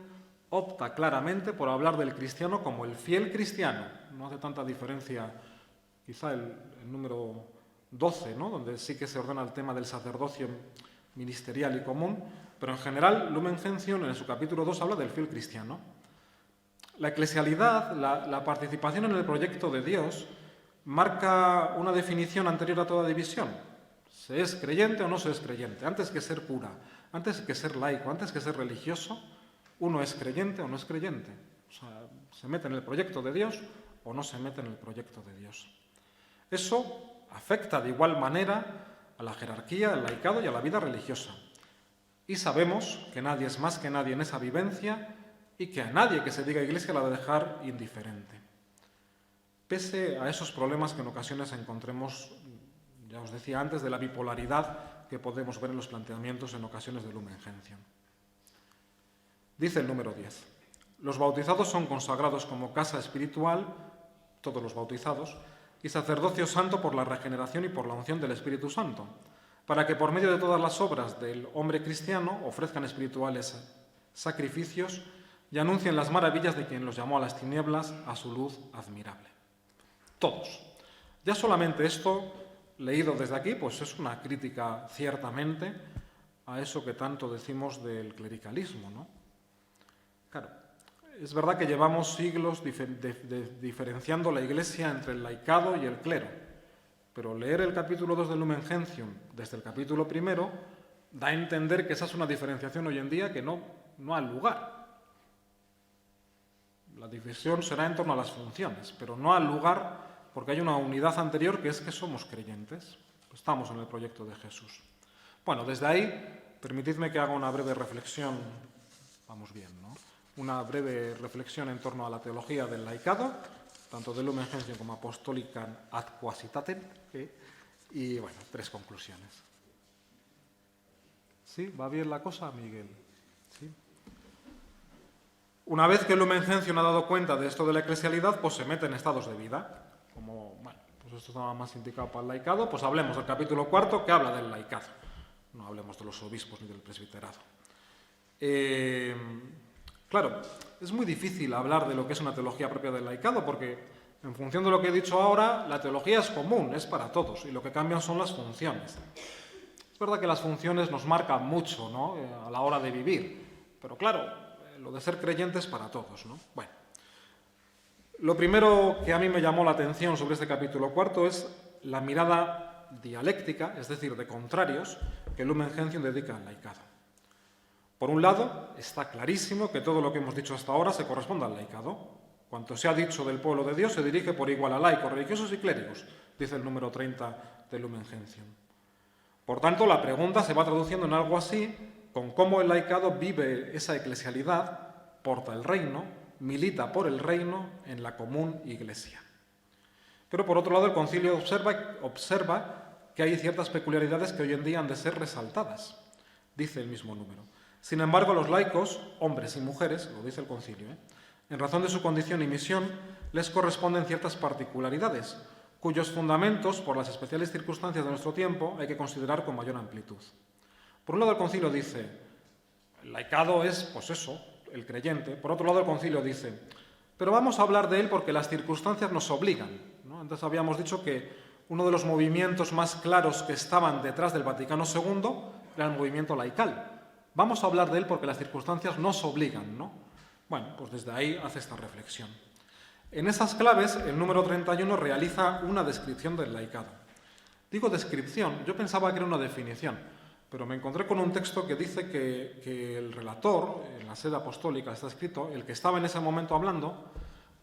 opta claramente por hablar del cristiano como el fiel cristiano. No hace tanta diferencia, quizá el número 12, ¿no? Donde sí que se ordena el tema del sacerdocio ministerial y común, pero en general Lumen Gentium en su capítulo 2 habla del fiel cristiano. La eclesialidad, la participación en el proyecto de Dios, marca una definición anterior a toda división. ¿Se es creyente o no se es creyente? Antes que ser cura, antes que ser laico, antes que ser religioso, uno es creyente o no es creyente. O sea, se mete en el proyecto de Dios o no se mete en el proyecto de Dios. Eso afecta de igual manera a la jerarquía, al laicado y a la vida religiosa. Y sabemos que nadie es más que nadie en esa vivencia y que a nadie que se diga Iglesia la va a dejar indiferente. Pese a esos problemas que en ocasiones encontremos, ya os decía antes, de la bipolaridad que podemos ver en los planteamientos en ocasiones de Lumen Gentium. Dice el número 10. Los bautizados son consagrados como casa espiritual, todos los bautizados, y sacerdocio santo por la regeneración y por la unción del Espíritu Santo, para que por medio de todas las obras del hombre cristiano ofrezcan espirituales sacrificios y anuncien las maravillas de quien los llamó a las tinieblas a su luz admirable. Todos. Ya solamente esto, leído desde aquí, pues es una crítica ciertamente a eso que tanto decimos del clericalismo, ¿no? Claro, es verdad que llevamos siglos diferenciando la Iglesia entre el laicado y el clero, pero leer el capítulo 2 del Lumen Gentium desde el capítulo 1 da a entender que esa es una diferenciación hoy en día que no ha lugar. La división será en torno a las funciones, pero no ha lugar porque hay una unidad anterior que es que somos creyentes, estamos en el proyecto de Jesús. Bueno, desde ahí, permitidme que haga una breve reflexión, vamos bien, ¿no? Una breve reflexión en torno a la teología del laicado, tanto de Lumen Gentium como Apostolicam ad Quasitatem, y bueno, 3 conclusiones. ¿Sí? ¿Va bien la cosa, Miguel? ¿Sí? Una vez que el Lumen Gentium ha dado cuenta de esto de la eclesialidad, pues se mete en estados de vida. Como, bueno, pues esto estaba más indicado para el laicado, pues hablemos del capítulo 4 que habla del laicado. No hablemos de los obispos ni del presbiterado. Claro, es muy difícil hablar de lo que es una teología propia del laicado porque, en función de lo que he dicho ahora, la teología es común, es para todos, y lo que cambian son las funciones. Es verdad que las funciones nos marcan mucho, ¿no?, a la hora de vivir, pero claro, lo de ser creyente es para todos, ¿no? Bueno, lo primero que a mí me llamó la atención sobre este capítulo 4 es la mirada dialéctica, es decir, de contrarios, que el Lumen Gentium dedica al laicado. Por un lado, está clarísimo que todo lo que hemos dicho hasta ahora se corresponde al laicado. Cuanto se ha dicho del pueblo de Dios se dirige por igual a laicos, religiosos y clérigos, dice el número 30 del Lumen Gentium. Por tanto, la pregunta se va traduciendo en algo así, con cómo el laicado vive esa eclesialidad, porta el reino, milita por el reino en la común iglesia. Pero por otro lado, el concilio observa que hay ciertas peculiaridades que hoy en día han de ser resaltadas, dice el mismo número. Sin embargo, los laicos, hombres y mujeres, lo dice el concilio, en razón de su condición y misión, les corresponden ciertas particularidades, cuyos fundamentos, por las especiales circunstancias de nuestro tiempo, hay que considerar con mayor amplitud. Por un lado, el concilio dice, el laicado es, pues eso, el creyente. Por otro lado, el concilio dice, pero vamos a hablar de él porque las circunstancias nos obligan, ¿no? Antes habíamos dicho que uno de los movimientos más claros que estaban detrás del Vaticano II era el movimiento laical. Vamos a hablar de él porque las circunstancias nos obligan, ¿no? Bueno, pues desde ahí hace esta reflexión. En esas claves, el número 31 realiza una descripción del laicado. Digo descripción, yo pensaba que era una definición, pero me encontré con un texto que dice que el relator, en la sede apostólica está escrito, el que estaba en ese momento hablando,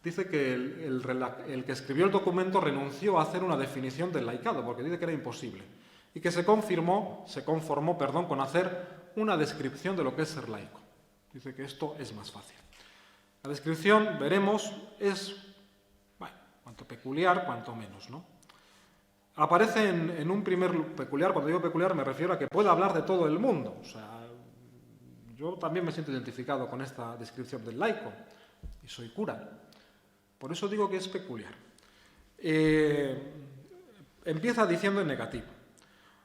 dice que el que escribió el documento renunció a hacer una definición del laicado, porque dice que era imposible, y que se conformó con hacer una descripción de lo que es ser laico. Dice que esto es más fácil. La descripción, veremos, es, bueno, cuanto peculiar, cuanto menos, ¿no? Aparece en un primer peculiar, cuando digo peculiar me refiero a que puede hablar de todo el mundo. O sea, yo también me siento identificado con esta descripción del laico, y soy cura. Por eso digo que es peculiar. Empieza diciendo en negativo.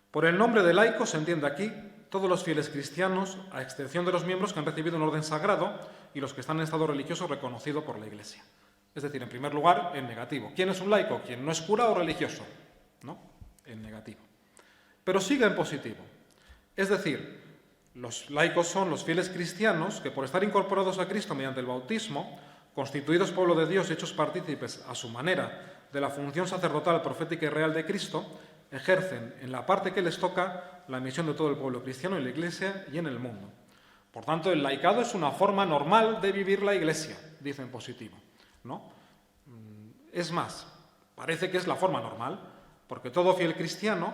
Por el nombre de laico se entiende aquí todos los fieles cristianos, a excepción de los miembros que han recibido un orden sagrado y los que están en estado religioso reconocido por la Iglesia. Es decir, en primer lugar, en negativo. ¿Quién es un laico? ¿Quién no es cura o religioso? ¿No? En negativo. Pero sigue en positivo. Es decir, los laicos son los fieles cristianos que, por estar incorporados a Cristo mediante el bautismo, constituidos pueblo de Dios y hechos partícipes a su manera de la función sacerdotal, profética y real de Cristo, ejercen en la parte que les toca la misión de todo el pueblo cristiano en la Iglesia y en el mundo. Por tanto, el laicado es una forma normal de vivir la Iglesia, dice en positivo, ¿no? Es más, parece que es la forma normal, porque todo fiel cristiano,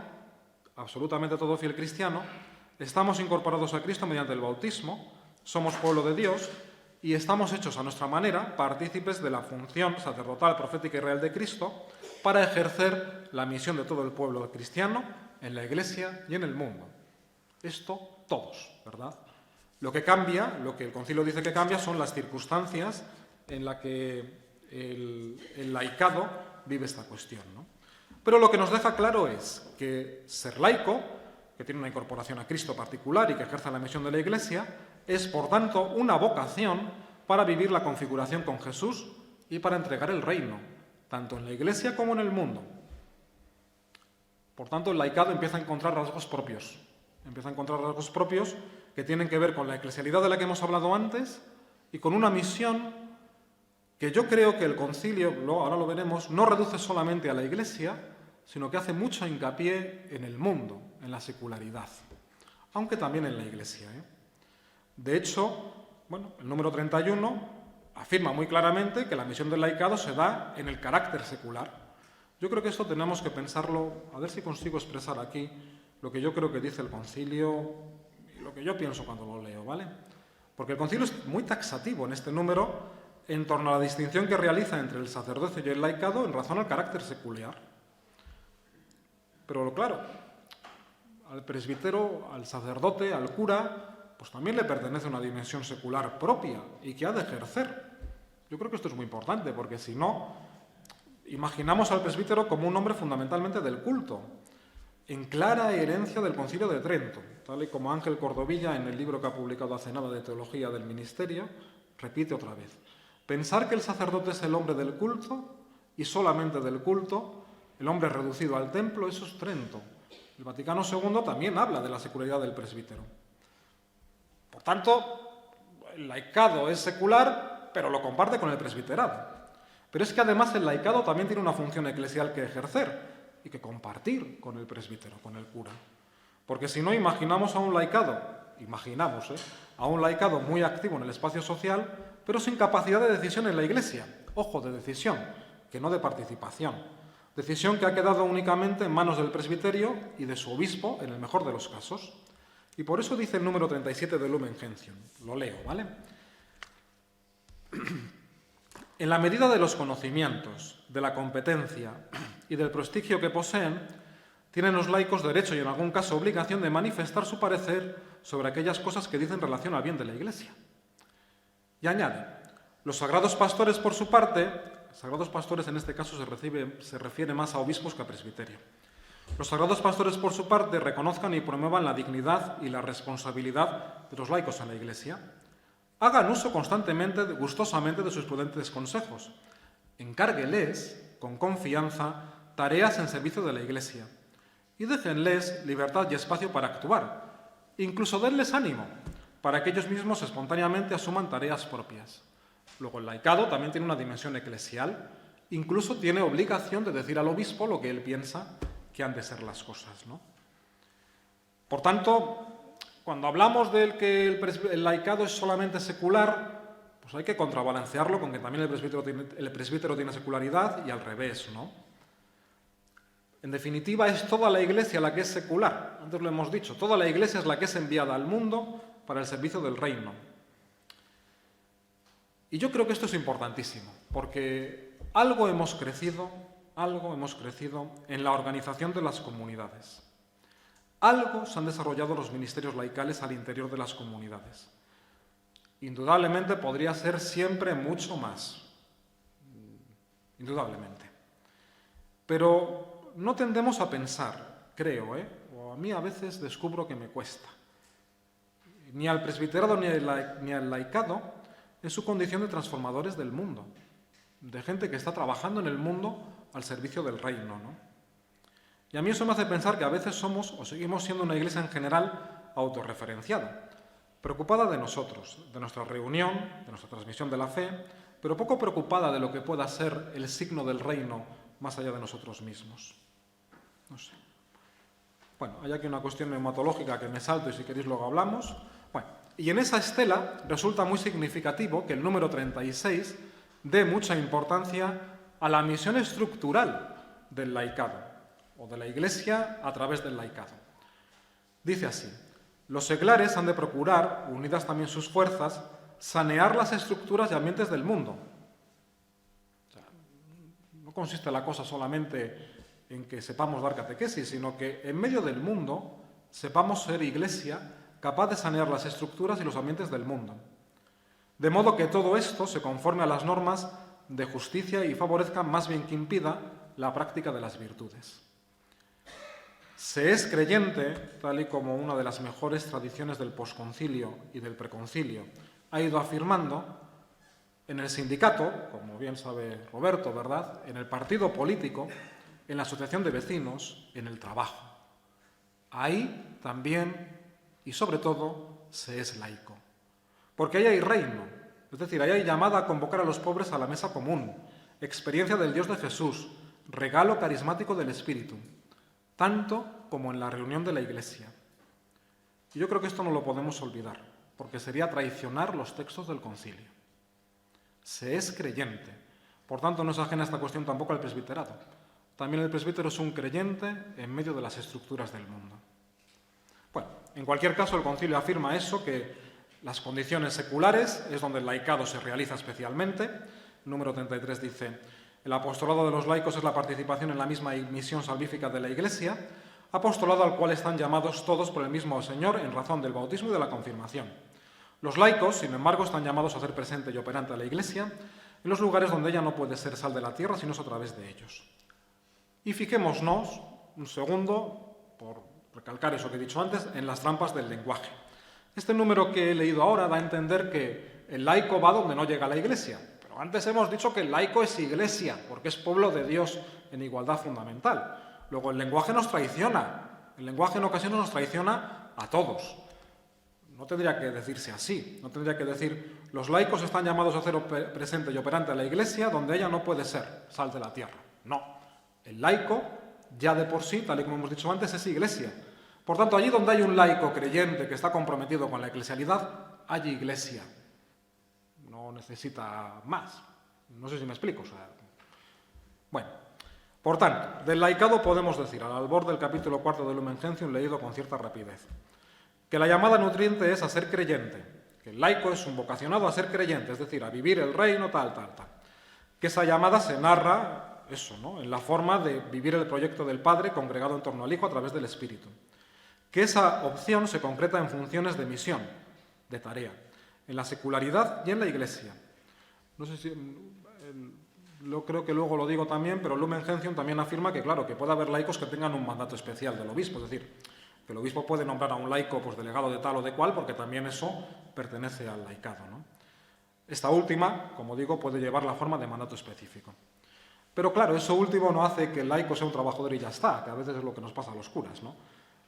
absolutamente todo fiel cristiano, estamos incorporados a Cristo mediante el bautismo, somos pueblo de Dios y estamos hechos a nuestra manera partícipes de la función sacerdotal, profética y real de Cristo para ejercer la misión de todo el pueblo cristiano en la Iglesia y en el mundo. Esto todos, ¿verdad? Lo que cambia, lo que el concilio dice que cambia, son las circunstancias en las que el laicado vive esta cuestión, ¿no? Pero lo que nos deja claro es que ser laico, que tiene una incorporación a Cristo particular y que ejerce la misión de la Iglesia, es, por tanto, una vocación para vivir la configuración con Jesús y para entregar el reino, tanto en la Iglesia como en el mundo. Por tanto, el laicado empieza a encontrar rasgos propios. Empieza a encontrar rasgos propios que tienen que ver con la eclesialidad de la que hemos hablado antes y con una misión que yo creo que el concilio, ahora lo veremos, no reduce solamente a la Iglesia, sino que hace mucho hincapié en el mundo, en la secularidad, aunque también en la Iglesia, De hecho, bueno, el número 31 afirma muy claramente que la misión del laicado se da en el carácter secular. Yo creo que esto tenemos que pensarlo, a ver si consigo expresar aquí lo que yo creo que dice el concilio y lo que yo pienso cuando lo leo, ¿vale? Porque el concilio es muy taxativo en este número en torno a la distinción que realiza entre el sacerdocio y el laicado en razón al carácter secular. Pero claro, al presbítero, al sacerdote, al cura, pues también le pertenece una dimensión secular propia y que ha de ejercer. Yo creo que esto es muy importante, porque si no, imaginamos al presbítero como un hombre fundamentalmente del culto, en clara herencia del Concilio de Trento, tal y como Ángel Cordovilla, en el libro que ha publicado hace nada de Teología del Ministerio, repite otra vez. Pensar que el sacerdote es el hombre del culto y solamente del culto, el hombre reducido al templo, eso es Trento. El Vaticano II también habla de la secularidad del presbítero. Por tanto, el laicado es secular, pero lo comparte con el presbiterado. Pero es que además el laicado también tiene una función eclesial que ejercer y que compartir con el presbítero, con el cura. Porque si no, imaginamos a un laicado, a un laicado muy activo en el espacio social, pero sin capacidad de decisión en la Iglesia. Ojo, de decisión, que no de participación. Decisión que ha quedado únicamente en manos del presbiterio y de su obispo, en el mejor de los casos. Y por eso dice el número 37 del Lumen Gentium. Lo leo, ¿vale? En la medida de los conocimientos, de la competencia y del prestigio que poseen, tienen los laicos derecho y en algún caso obligación de manifestar su parecer sobre aquellas cosas que dicen relación al bien de la Iglesia. Y añade, los sagrados pastores por su parte, sagrados pastores en este caso se refiere más a obispos que a presbiterio, los sagrados pastores por su parte reconozcan y promuevan la dignidad y la responsabilidad de los laicos en la Iglesia, hagan uso constantemente, gustosamente de sus prudentes consejos, encárgueles con confianza tareas en servicio de la Iglesia y déjenles libertad y espacio para actuar, incluso denles ánimo para que ellos mismos espontáneamente asuman tareas propias. Luego, el laicado también tiene una dimensión eclesial, incluso tiene obligación de decir al obispo lo que él piensa que han de ser las cosas, ¿no? Por tanto, cuando hablamos de que el laicado es solamente secular, pues hay que contrabalancearlo con que también el presbítero tiene secularidad y al revés, ¿no? En definitiva, es toda la Iglesia la que es secular. Antes lo hemos dicho, toda la Iglesia es la que es enviada al mundo para el servicio del reino. Y yo creo que esto es importantísimo, porque algo hemos crecido en la organización de las comunidades. Algo se han desarrollado los ministerios laicales al interior de las comunidades. Indudablemente podría ser siempre mucho más. Indudablemente. Pero no tendemos a pensar, creo, o a mí a veces descubro que me cuesta, ni al presbiterado ni al laicado en su condición de transformadores del mundo, de gente que está trabajando en el mundo al servicio del reino, ¿no? Y a mí eso me hace pensar que a veces somos o seguimos siendo una iglesia en general autorreferenciada, preocupada de nosotros, de nuestra reunión, de nuestra transmisión de la fe, pero poco preocupada de lo que pueda ser el signo del reino más allá de nosotros mismos. No sé. Bueno, hay aquí una cuestión neumatológica que me salto y si queréis luego hablamos. Bueno, y en esa estela resulta muy significativo que el número 36 dé mucha importancia a la misión estructural del laicado, o de la Iglesia a través del laicado. Dice así, los seglares han de procurar, unidas también sus fuerzas, sanear las estructuras y ambientes del mundo. O sea, no consiste la cosa solamente en que sepamos dar catequesis, sino que en medio del mundo sepamos ser Iglesia capaz de sanear las estructuras y los ambientes del mundo. De modo que todo esto se conforme a las normas de justicia y favorezca más bien que impida la práctica de las virtudes. Se es creyente, tal y como una de las mejores tradiciones del posconcilio y del preconcilio ha ido afirmando, en el sindicato, como bien sabe Roberto, ¿verdad?, en el partido político, en la asociación de vecinos, en el trabajo. Ahí también, y sobre todo, se es laico. Porque ahí hay reino, es decir, ahí hay llamada a convocar a los pobres a la mesa común, experiencia del Dios de Jesús, regalo carismático del Espíritu, tanto como en la reunión de la Iglesia. Y yo creo que esto no lo podemos olvidar, porque sería traicionar los textos del concilio. Se es creyente, por tanto no es ajena esta cuestión tampoco al presbiterado. También el presbítero es un creyente en medio de las estructuras del mundo. Bueno, en cualquier caso el concilio afirma eso, que las condiciones seculares es donde el laicado se realiza especialmente. Número 33 dice, el apostolado de los laicos es la participación en la misma misión salvífica de la Iglesia, apostolado al cual están llamados todos por el mismo Señor en razón del bautismo y de la confirmación. Los laicos, sin embargo, están llamados a ser presente y operante a la Iglesia en los lugares donde ella no puede ser sal de la tierra, sino a través de ellos. Y fijémonos un segundo, por recalcar eso que he dicho antes, en las trampas del lenguaje. Este número que he leído ahora da a entender que el laico va donde no llega la Iglesia. Pero antes hemos dicho que el laico es Iglesia, porque es pueblo de Dios en igualdad fundamental. Luego, el lenguaje nos traiciona. El lenguaje en ocasiones nos traiciona a todos. No tendría que decirse así. No tendría que decir, los laicos están llamados a ser presente y operante a la Iglesia donde ella no puede ser sal de la tierra. No. El laico, ya de por sí, tal y como hemos dicho antes, es Iglesia. Por tanto, allí donde hay un laico creyente que está comprometido con la eclesialidad, hay Iglesia. No necesita más. No sé si me explico. Bueno, por tanto, del laicado podemos decir, al albor del capítulo 4 del Lumen Gentium, leído con cierta rapidez, que la llamada nutriente es a ser creyente, que el laico es un vocacionado a ser creyente, es decir, a vivir el reino, tal. Que esa llamada se narra, eso, ¿no?, en la forma de vivir el proyecto del Padre congregado en torno al Hijo a través del Espíritu. Que esa opción se concreta en funciones de misión, de tarea, en la secularidad y en la Iglesia. No sé si... creo que luego lo digo también, pero Lumen Gentium también afirma que, claro, que puede haber laicos que tengan un mandato especial del obispo, es decir, que el obispo puede nombrar a un laico pues, delegado de tal o de cual, porque también eso pertenece al laicado, ¿no? Esta última, como digo, puede llevar la forma de mandato específico. Pero claro, eso último no hace que el laico sea un trabajador y ya está, que a veces es lo que nos pasa a los curas, ¿no?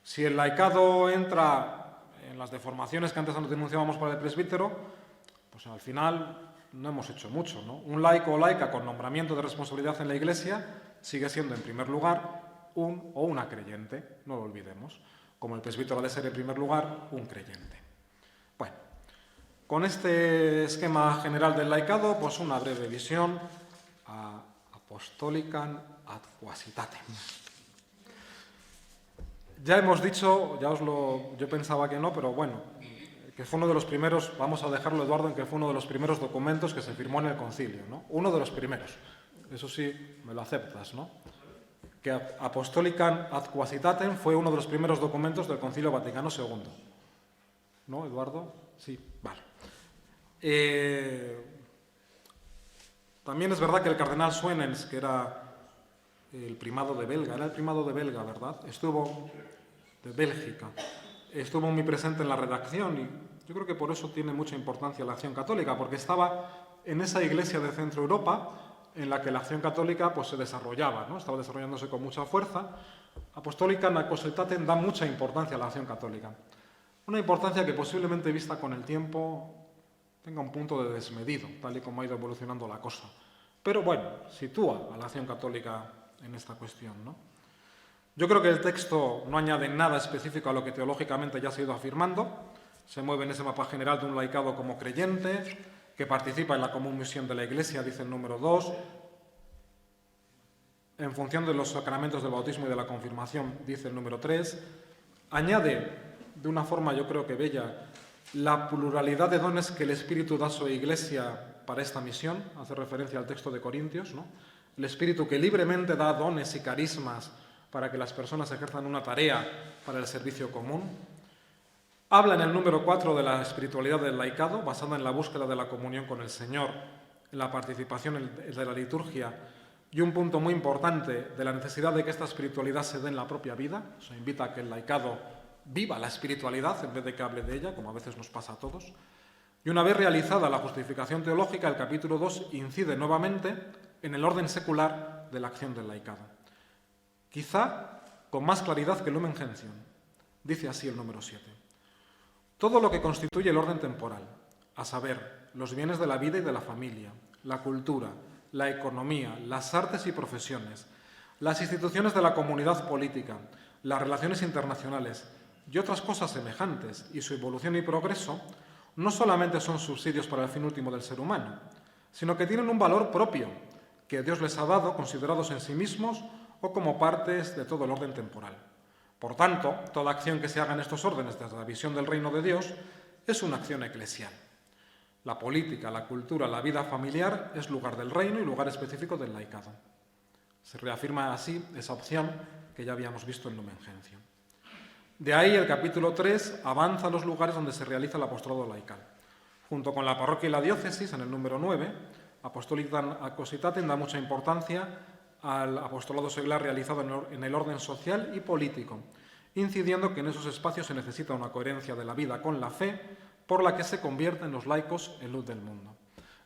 Si el laicado entra en las deformaciones que antes denunciábamos para el presbítero, pues al final no hemos hecho mucho, ¿no? Un laico o laica con nombramiento de responsabilidad en la Iglesia sigue siendo, en primer lugar, un o una creyente, no lo olvidemos, como el presbítero ha de ser, en primer lugar, un creyente. Bueno, con este esquema general del laicado, pues una breve visión a Apostolicam ad quasitatem. Ya hemos dicho, yo pensaba que no, pero bueno, que fue uno de los primeros, vamos a dejarlo, Eduardo, en que fue uno de los primeros documentos que se firmó en el concilio, ¿no? Uno de los primeros. Eso sí, me lo aceptas, ¿no? Que Apostolicam ad quasitatem fue uno de los primeros documentos del Concilio Vaticano II. ¿No, Eduardo? Sí, vale. También es verdad que el cardenal Suenens, que era el primado de Belga, ¿verdad? Estuvo de Bélgica. Estuvo muy presente en la redacción y yo creo que por eso tiene mucha importancia la Acción Católica, porque estaba en esa iglesia de Centro Europa en la que la Acción Católica pues, se desarrollaba, ¿no? Estaba desarrollándose con mucha fuerza. Apostolicam ad quasitatem da mucha importancia a la Acción Católica. Una importancia que posiblemente vista con el tiempo tenga un punto de desmedido, tal y como ha ido evolucionando la cosa. Pero bueno, sitúa a la Acción Católica en esta cuestión, ¿no? Yo creo que el texto no añade nada específico a lo que teológicamente ya se ha ido afirmando. Se mueve en ese mapa general de un laicado como creyente, que participa en la común misión de la Iglesia, dice el número 2, en función de los sacramentos del bautismo y de la confirmación, dice el número 3, añade de una forma yo creo que bella la pluralidad de dones que el Espíritu da a su Iglesia para esta misión, hace referencia al texto de Corintios, ¿no? El Espíritu que libremente da dones y carismas para que las personas ejerzan una tarea para el servicio común. Habla en el número 4 de la espiritualidad del laicado, basada en la búsqueda de la comunión con el Señor, en la participación de la liturgia y un punto muy importante de la necesidad de que esta espiritualidad se dé en la propia vida. Se invita a que el laicado viva la espiritualidad en vez de que hable de ella, como a veces nos pasa a todos. Y una vez realizada la justificación teológica, el capítulo 2 incide nuevamente en el orden secular de la acción del laicado. Quizá con más claridad que el Lumen Gentium. Dice así el número 7. Todo lo que constituye el orden temporal, a saber, los bienes de la vida y de la familia, la cultura, la economía, las artes y profesiones, las instituciones de la comunidad política, las relaciones internacionales y otras cosas semejantes, y su evolución y progreso, no solamente son subsidios para el fin último del ser humano, sino que tienen un valor propio, que Dios les ha dado, considerados en sí mismos o como partes de todo el orden temporal. Por tanto, toda acción que se haga en estos órdenes desde la visión del reino de Dios es una acción eclesial. La política, la cultura, la vida familiar es lugar del reino y lugar específico del laicado. Se reafirma así esa opción que ya habíamos visto en Lumen Gentium. De ahí el capítulo 3 avanza a los lugares donde se realiza el apostolado laical. Junto con la parroquia y la diócesis, en el número 9, Apostolicae Cositatem da mucha importancia al apostolado seglar realizado en el orden social y político, incidiendo que en esos espacios se necesita una coherencia de la vida con la fe por la que se convierten los laicos en luz del mundo.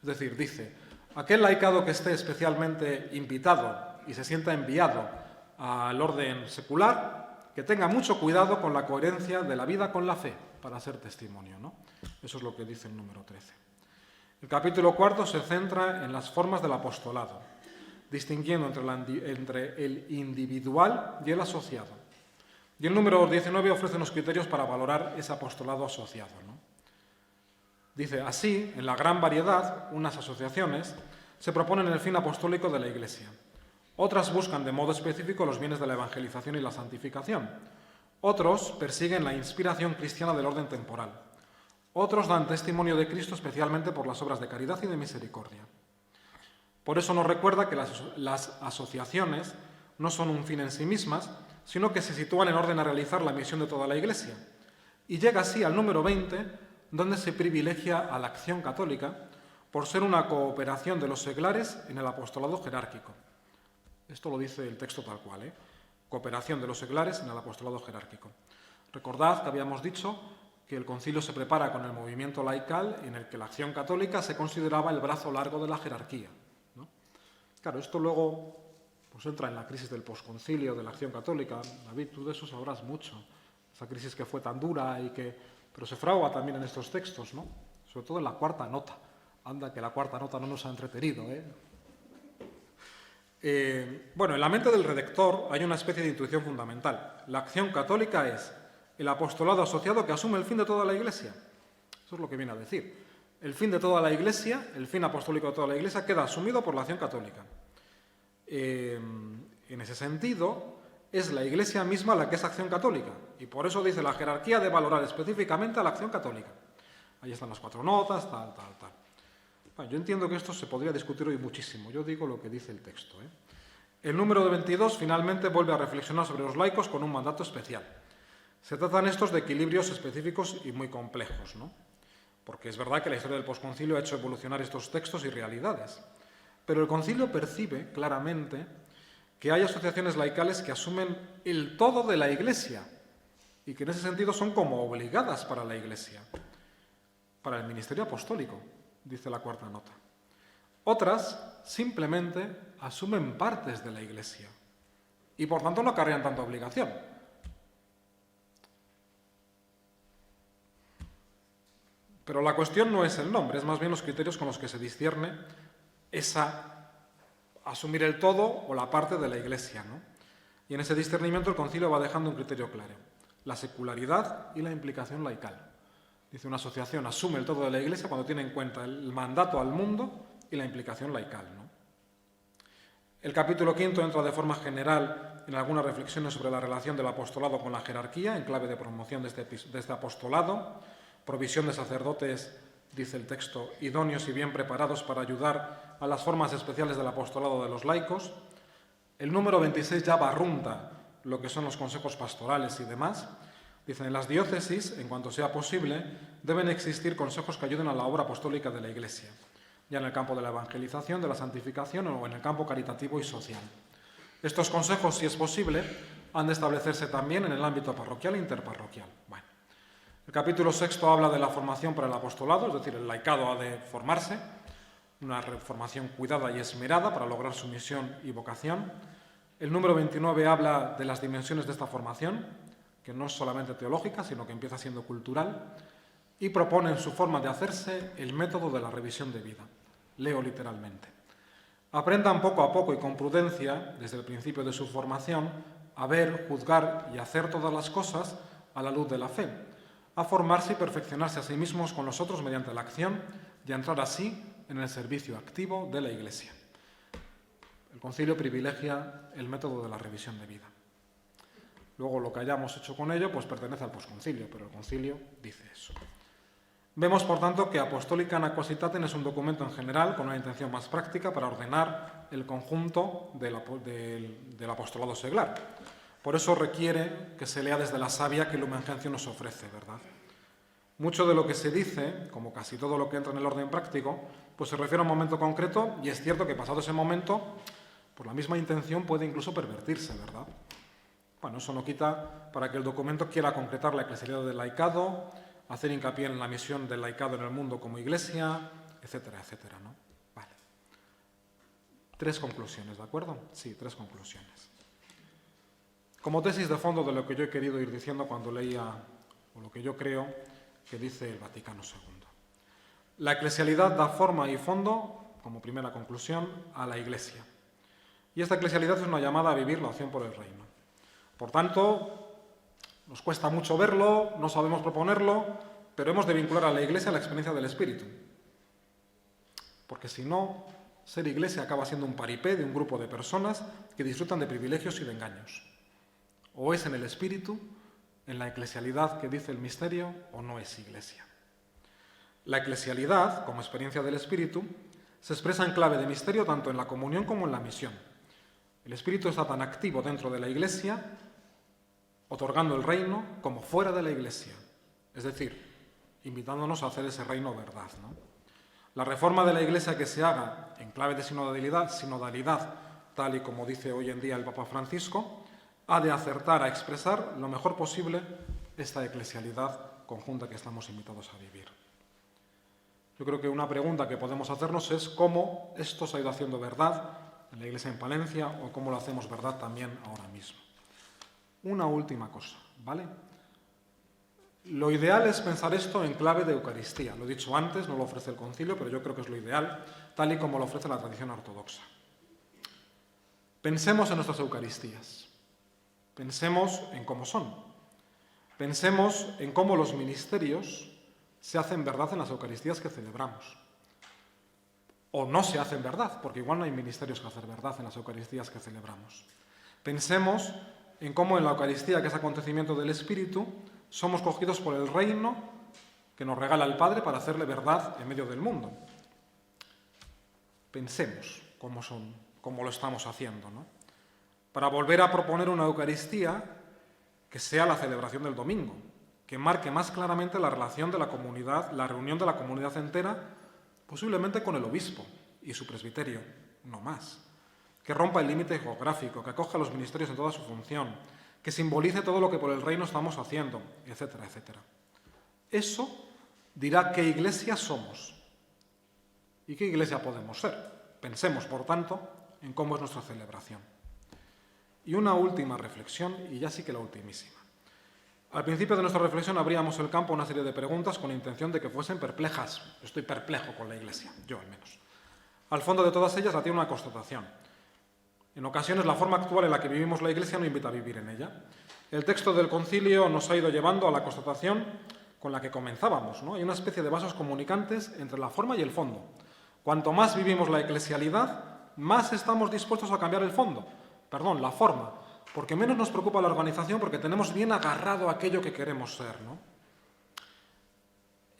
Es decir, dice, aquel laicado que esté especialmente invitado y se sienta enviado al orden secular, que tenga mucho cuidado con la coherencia de la vida con la fe para ser testimonio, ¿no? Eso es lo que dice el número 13. El capítulo 4 se centra en las formas del apostolado, distinguiendo entre el individual y el asociado. Y el número 19 ofrece unos criterios para valorar ese apostolado asociado, ¿no? Dice, así, en la gran variedad, unas asociaciones se proponen el fin apostólico de la Iglesia. Otras buscan de modo específico los bienes de la evangelización y la santificación. Otros persiguen la inspiración cristiana del orden temporal. Otros dan testimonio de Cristo especialmente por las obras de caridad y de misericordia. Por eso nos recuerda que las asociaciones no son un fin en sí mismas, sino que se sitúan en orden a realizar la misión de toda la Iglesia. Y llega así al número 20, donde se privilegia a la acción católica por ser una cooperación de los seglares en el apostolado jerárquico. Esto lo dice el texto tal cual, cooperación de los seglares en el apostolado jerárquico. Recordad que habíamos dicho que el concilio se prepara con el movimiento laical en el que la acción católica se consideraba el brazo largo de la jerarquía, ¿no? Claro, esto luego pues entra en la crisis del posconcilio, de la acción católica. David, tú de eso sabrás mucho. Esa crisis que fue tan dura y que... Pero se fragua también en estos textos, ¿no? Sobre todo en la cuarta nota. Anda, que la cuarta nota no nos ha entretenido, Bueno, en la mente del redactor hay una especie de intuición fundamental. La acción católica es el apostolado asociado que asume el fin de toda la Iglesia. Eso es lo que viene a decir. El fin de toda la Iglesia, el fin apostólico de toda la Iglesia, queda asumido por la acción católica. En ese sentido, es la Iglesia misma la que es acción católica. Y por eso dice la jerarquía de valorar específicamente a la acción católica. Ahí están las 4 notas, tal. Bueno, yo entiendo que esto se podría discutir hoy muchísimo. Yo digo lo que dice el texto. El número de 22 finalmente vuelve a reflexionar sobre los laicos con un mandato especial. Se tratan estos de equilibrios específicos y muy complejos, ¿no? Porque es verdad que la historia del posconcilio ha hecho evolucionar estos textos y realidades. Pero el concilio percibe claramente que hay asociaciones laicales que asumen el todo de la Iglesia y que en ese sentido son como obligadas para la Iglesia, para el ministerio apostólico, dice la cuarta nota. Otras simplemente asumen partes de la Iglesia y por tanto no acarrean tanta obligación. Pero la cuestión no es el nombre, es más bien los criterios con los que se discierne esa asumir el todo o la parte de la Iglesia, ¿no? Y en ese discernimiento el concilio va dejando un criterio claro: la secularidad y la implicación laical. Dice, una asociación asume el todo de la Iglesia cuando tiene en cuenta el mandato al mundo y la implicación laical, ¿no? El capítulo 5 entra de forma general en algunas reflexiones sobre la relación del apostolado con la jerarquía, en clave de promoción de este apostolado, provisión de sacerdotes, dice el texto, idóneos y bien preparados para ayudar a las formas especiales del apostolado de los laicos. El número 26 ya barrunta lo que son los consejos pastorales y demás. Dice, en las diócesis, en cuanto sea posible, deben existir consejos que ayuden a la obra apostólica de la Iglesia, ya en el campo de la evangelización, de la santificación o en el campo caritativo y social. Estos consejos, si es posible, han de establecerse también en el ámbito parroquial e interparroquial. Bueno, el capítulo 6 habla de la formación para el apostolado, es decir, el laicado ha de formarse, una formación cuidada y esmerada para lograr su misión y vocación. El número 29 habla de las dimensiones de esta formación, que no es solamente teológica, sino que empieza siendo cultural, y propone en su forma de hacerse el método de la revisión de vida. Leo literalmente. Aprendan poco a poco y con prudencia, desde el principio de su formación, a ver, juzgar y hacer todas las cosas a la luz de la fe, a formarse y perfeccionarse a sí mismos con los otros mediante la acción y a entrar así en el servicio activo de la Iglesia. El concilio privilegia el método de la revisión de vida. Luego lo que hayamos hecho con ello pues pertenece al posconcilio, pero el concilio dice eso. Vemos, por tanto, que Apostolica Anaquasitatem es un documento en general con una intención más práctica para ordenar el conjunto del apostolado seglar. Por eso requiere que se lea desde la savia que Lumen Gentium nos ofrece, ¿verdad? Mucho de lo que se dice, como casi todo lo que entra en el orden práctico, pues se refiere a un momento concreto, y es cierto que pasado ese momento, por la misma intención puede incluso pervertirse, ¿verdad? Bueno, eso no quita para que el documento quiera concretar la eclesialidad del laicado, hacer hincapié en la misión del laicado en el mundo como iglesia, etcétera, etcétera, ¿no? Vale. 3 conclusiones, ¿de acuerdo? Sí, 3 conclusiones. Como tesis de fondo de lo que yo he querido ir diciendo cuando leía, o lo que yo creo que dice el Vaticano II. La eclesialidad da forma y fondo, como primera conclusión, a la Iglesia. Y esta eclesialidad es una llamada a vivir la opción por el reino. Por tanto, nos cuesta mucho verlo, no sabemos proponerlo, pero hemos de vincular a la Iglesia a la experiencia del Espíritu. Porque si no, ser Iglesia acaba siendo un paripé de un grupo de personas que disfrutan de privilegios y de engaños. O es en el Espíritu, en la eclesialidad que dice el misterio, o no es Iglesia. La eclesialidad, como experiencia del Espíritu, se expresa en clave de misterio tanto en la comunión como en la misión. El Espíritu está tan activo dentro de la Iglesia, otorgando el reino, como fuera de la Iglesia. Es decir, invitándonos a hacer ese reino verdad, ¿no? La reforma de la Iglesia que se haga en clave de sinodalidad, tal y como dice hoy en día el Papa Francisco, ha de acertar a expresar lo mejor posible esta eclesialidad conjunta que estamos invitados a vivir. Yo creo que una pregunta que podemos hacernos es cómo esto se ha ido haciendo verdad en la Iglesia en Palencia o cómo lo hacemos verdad también ahora mismo. Una última cosa, ¿vale? Lo ideal es pensar esto en clave de Eucaristía. Lo he dicho antes, no lo ofrece el Concilio, pero yo creo que es lo ideal, tal y como lo ofrece la tradición ortodoxa. Pensemos en nuestras Eucaristías. Pensemos en cómo son. Pensemos en cómo los ministerios se hacen verdad en las Eucaristías que celebramos. O no se hacen verdad, porque igual no hay ministerios que hacer verdad en las Eucaristías que celebramos. Pensemos en cómo en la Eucaristía, que es acontecimiento del Espíritu, somos cogidos por el reino que nos regala el Padre para hacerle verdad en medio del mundo. Pensemos cómo lo estamos haciendo, ¿no? Para volver a proponer una Eucaristía que sea la celebración del domingo, que marque más claramente la relación de la comunidad, la reunión de la comunidad entera, posiblemente con el obispo y su presbiterio, no más. Que rompa el límite geográfico, que acoja a los ministerios en toda su función, que simbolice todo lo que por el reino estamos haciendo, etcétera, etcétera. Eso dirá qué iglesia somos y qué iglesia podemos ser. Pensemos, por tanto, en cómo es nuestra celebración. Y una última reflexión, y ya sí que la ultimísima. Al principio de nuestra reflexión abríamos el campo a una serie de preguntas con intención de que fuesen perplejas. Estoy perplejo con la Iglesia, yo al menos. Al fondo de todas ellas la tiene una constatación. En ocasiones la forma actual en la que vivimos la Iglesia no invita a vivir en ella. El texto del Concilio nos ha ido llevando a la constatación con la que comenzábamos, ¿no? Hay una especie de vasos comunicantes entre la forma y el fondo. Cuanto más vivimos la eclesialidad, más estamos dispuestos a cambiar la forma, porque menos nos preocupa la organización porque tenemos bien agarrado aquello que queremos ser, ¿no?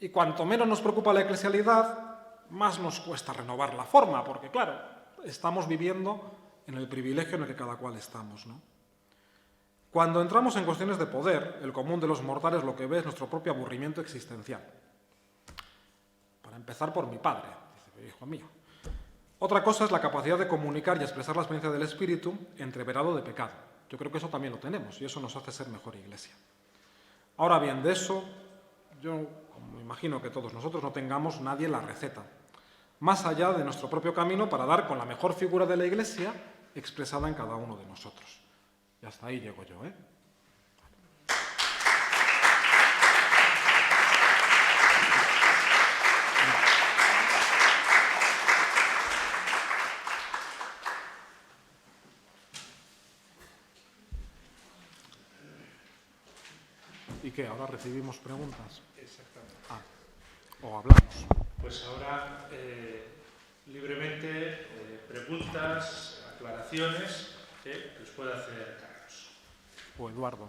Y cuanto menos nos preocupa la eclesialidad, más nos cuesta renovar la forma, porque claro, estamos viviendo en el privilegio en el que cada cual estamos, ¿no? Cuando entramos en cuestiones de poder, el común de los mortales lo que ve es nuestro propio aburrimiento existencial. Para empezar por mi padre, dice, hijo mío. Otra cosa es la capacidad de comunicar y expresar la experiencia del Espíritu entreverado de pecado. Yo creo que eso también lo tenemos y eso nos hace ser mejor iglesia. Ahora bien, de eso, yo como imagino que todos nosotros no tengamos nadie la receta, más allá de nuestro propio camino para dar con la mejor figura de la iglesia expresada en cada uno de nosotros. Y hasta ahí llego yo, ¿eh? ¿Y qué? ¿Ahora recibimos preguntas? Exactamente. O hablamos. Pues ahora, libremente, preguntas, aclaraciones que os pueda hacer Carlos. O Eduardo.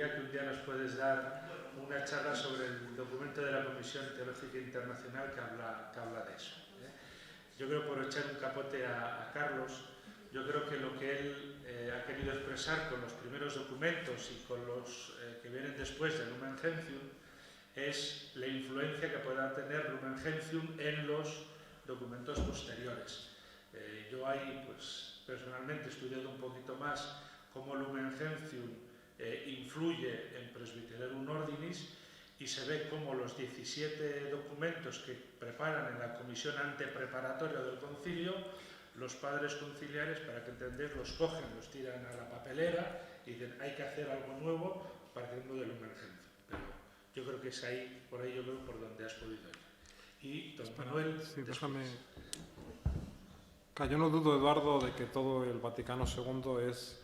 ya que un día nos puedes dar una charla sobre el documento de la Comisión Teológica Internacional que habla de eso. Yo creo, por echar un capote a Carlos, yo creo que lo que él ha querido expresar con los primeros documentos y con los que vienen después de Lumen Gentium es la influencia que pueda tener Lumen Gentium en los documentos posteriores. Yo ahí, pues, personalmente he estudiado un poquito más cómo Lumen Gentium influye en Presbyterorum Ordinis, y se ve cómo los 17 documentos que preparan en la comisión antepreparatoria del concilio, los padres conciliares, para que entendáis, los cogen, los tiran a la papelera y dicen hay que hacer algo nuevo partiendo de Lumen Gentium. Pero yo creo que es ahí, por ahí yo creo por donde has podido ir. Y don Manuel... Sí, déjame... Yo no dudo, Eduardo, de que todo el Vaticano II es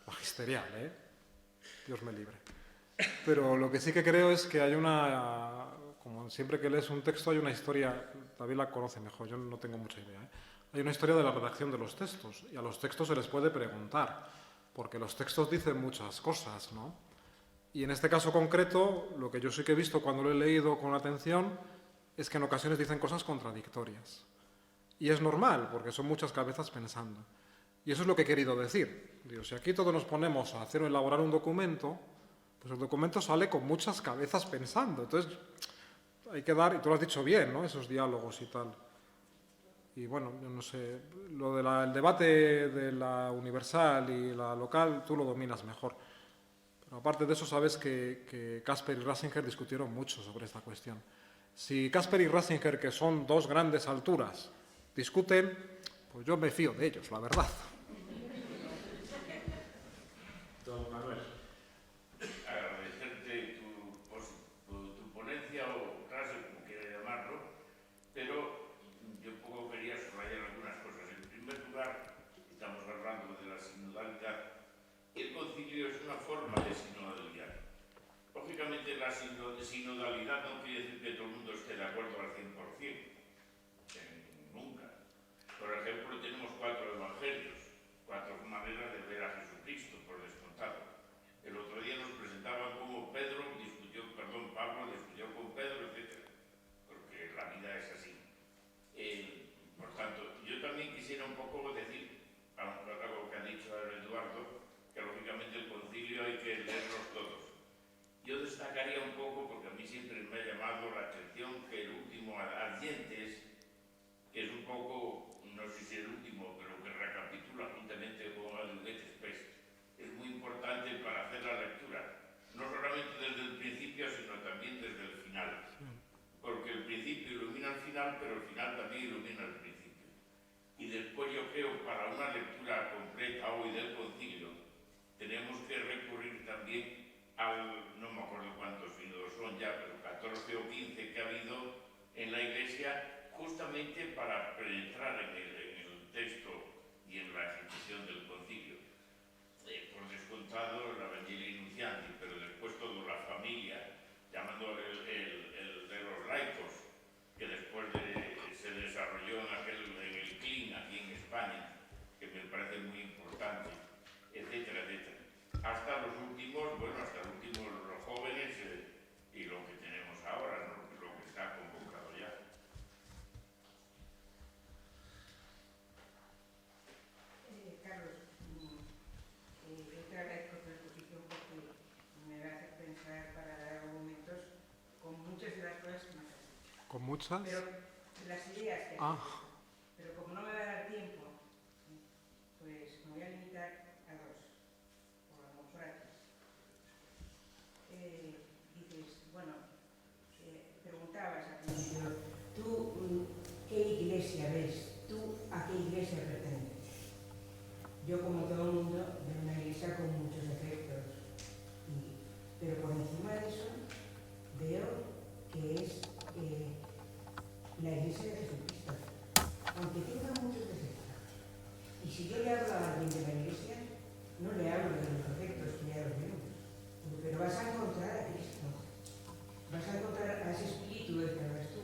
magisterial, ¿eh? Dios me libre. Pero lo que sí que creo es que hay una... Como siempre que lees un texto hay una historia, David la conoce mejor, yo no tengo mucha idea, ¿eh? Hay una historia de la redacción de los textos, y a los textos se les puede preguntar, porque los textos dicen muchas cosas, ¿no? Y en este caso concreto, lo que yo sí que he visto cuando lo he leído con atención es que en ocasiones dicen cosas contradictorias. Y es normal, porque son muchas cabezas pensando. Y eso es lo que he querido decir. Digo, si aquí todos nos ponemos a elaborar un documento, pues el documento sale con muchas cabezas pensando. Entonces, hay que dar, y tú lo has dicho bien, ¿no?, esos diálogos y tal. Y bueno, yo no sé, lo del debate de la universal y la local, tú lo dominas mejor. Pero aparte de eso, sabes que Casper y Ratzinger discutieron mucho sobre esta cuestión. Si Casper y Ratzinger, que son dos grandes alturas, discuten, pues yo me fío de ellos, la verdad. Don Manuel. Agradecerte tu ponencia o clase, como quiera llamarlo, pero yo un poco quería subrayar algunas cosas. En primer lugar, estamos hablando de la sinodalidad. El concilio es una forma de sinodalidad. Lógicamente, la sinodalidad no quiere decir que todo el mundo esté de acuerdo al 100%. Nunca. Por ejemplo, tenemos 4 evangelios, 4 maneras de ver a Jesucristo, por descontado. El otro día nos presentaban cómo Pablo discutió con Pedro, etc. Porque la vida es así. Por tanto, yo también quisiera un poco decir, algo que ha dicho Eduardo, que lógicamente el concilio hay que leerlos todos. Yo destacaría un poco, porque a mí siempre me ha llamado la atención, que el último Ardientes, que es un poco, no sé si el último, pero que recapitula juntamente con Aduguet Express, es muy importante para hacer la lectura, no solamente desde el principio, sino también desde el final. Porque el principio ilumina el final, pero el final también ilumina el principio. Y después yo creo, para una lectura completa hoy del concilio, tenemos que recurrir también no me acuerdo cuántos sínodos son ya, pero 14 o 15 que ha habido en la Iglesia, justamente para penetrar en el texto y en la ejecución del concilio. Por descontado, el Evangelii Nuntiandi, pero después toda la familia, llamando el de los laicos, que después se desarrolló en el CLIN, aquí en España, que me parece muy importante, etcétera, etcétera. Hasta los últimos, los jóvenes y lo que tenemos ahora, ¿no?, lo que está convocado ya. Carlos, yo te agradezco tu exposición porque me va a hacer pensar para dar argumentos con muchas de las cosas que me has dicho. ¿Con muchas? Pero las ideas que has dicho. Pero como no me va a dar tiempo, pues me voy a limitar a 2, o a lo mejor a 3. Dices, bueno, preguntabas al principio, ¿tú qué iglesia ves? ¿Tú a qué iglesia perteneces? Yo, como todo el mundo, veo una iglesia con muchos defectos, pero por encima de eso veo que es la iglesia de Jesucristo, aunque tenga muchos defectos. Y si yo le hablo a alguien de la iglesia, no le hablo de los defectos que ya los vemos, pero vas a encontrar a Cristo, vas a encontrar a ese espíritu del que hablas tú,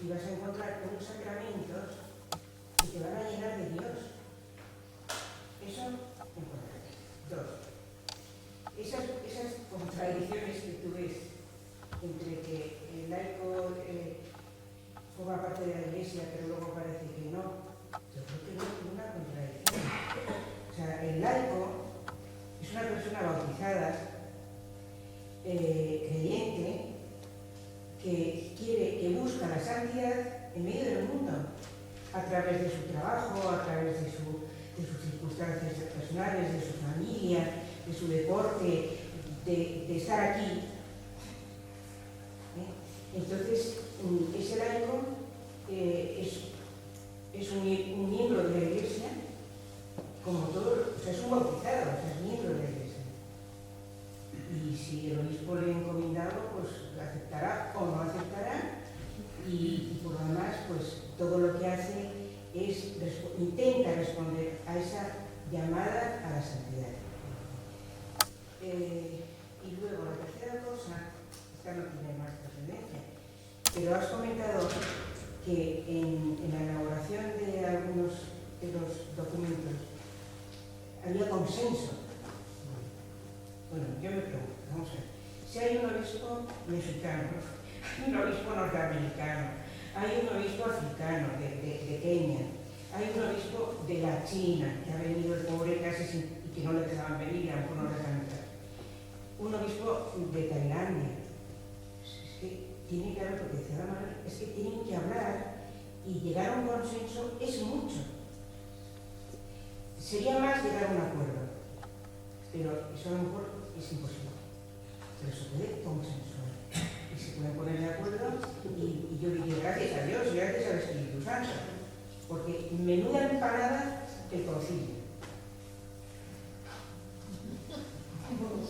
y vas a encontrar unos sacramentos que te van a llenar de Dios. Eso, importante. 2. Esa contradicciones que tú ves entre que el laico forma parte de la Iglesia, pero luego parece que no, yo creo que no es una contradicción. O sea, el laico es una persona bautizada, creyente, que busca la santidad en medio del mundo, a través de su trabajo, a través de sus circunstancias personales, de su familia, de su deporte, de estar aquí. Entonces, ese laico es un miembro de la Iglesia, como todo, o sea, es un bautizado, o sea, es miembro de la Iglesia. Y si el obispo le ha encomendado, pues aceptará o no aceptará, y por lo demás, pues todo lo que hace es intenta responder a esa llamada a la santidad. Y luego, la tercera cosa, esta no tiene más trascendencia, pero has comentado que en la elaboración de algunos de los documentos había consenso. Bueno, yo me pregunto, vamos a ver, si hay un obispo mexicano, hay un obispo norteamericano, hay un obispo africano de Kenia, hay un obispo de la China, que ha venido el pobre casi y que no le dejaban venir, aunque no le dejaban entrar, un obispo de Tailandia. Es que tiene que haber, porque decía la madre, es que tienen que hablar y llegar a un consenso es mucho. Sería más llegar a un acuerdo, pero eso a lo mejor es imposible. Pero se puede consensuar y se pueden poner de acuerdo, y yo diría gracias a Dios y gracias al Espíritu Santo, porque menuda empanada el concilio.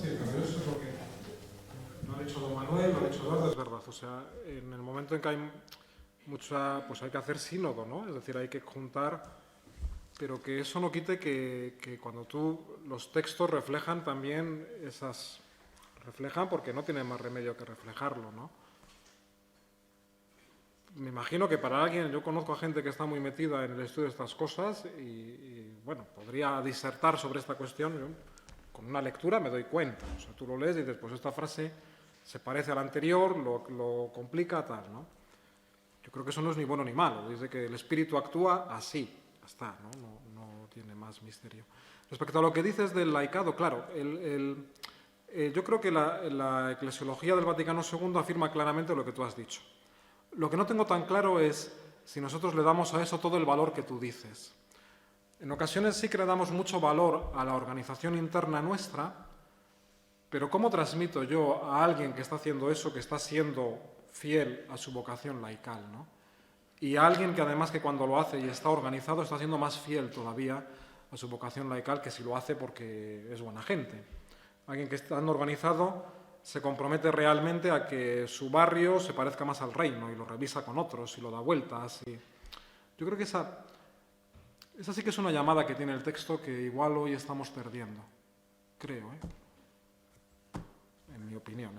Sí, pero eso es lo que lo ha dicho don Manuel, lo ha dicho Eduardo, es verdad. O sea, en el momento en que hay mucha, pues hay que hacer sínodo, ¿no? Es decir, hay que juntar, pero que eso no quite que cuando los textos reflejan también reflejan porque no tienen más remedio que reflejarlo, ¿no? Me imagino que para alguien, yo conozco a gente que está muy metida en el estudio de estas cosas y bueno, podría disertar sobre esta cuestión. Yo, con una lectura me doy cuenta. O sea, tú lo lees y dices, pues esta frase se parece a la anterior, lo complica, tal, ¿no? Yo creo que eso no es ni bueno ni malo. Dice que el espíritu actúa así, ya está, ¿no? No tiene más misterio. Respecto a lo que dices del laicado, claro, yo creo que la eclesiología del Vaticano II afirma claramente lo que tú has dicho. Lo que no tengo tan claro es si nosotros le damos a eso todo el valor que tú dices. En ocasiones sí que le damos mucho valor a la organización interna nuestra, pero ¿cómo transmito yo a alguien que está haciendo eso, que está siendo fiel a su vocación laical, ¿no? Y a alguien que además que cuando lo hace y está organizado está siendo más fiel todavía a su vocación laical que si lo hace porque es buena gente. Alguien que estando organizado se compromete realmente a que su barrio se parezca más al reino y lo revisa con otros y lo da vueltas. Yo creo que esa sí que es una llamada que tiene el texto que igual hoy estamos perdiendo. Creo, en mi opinión,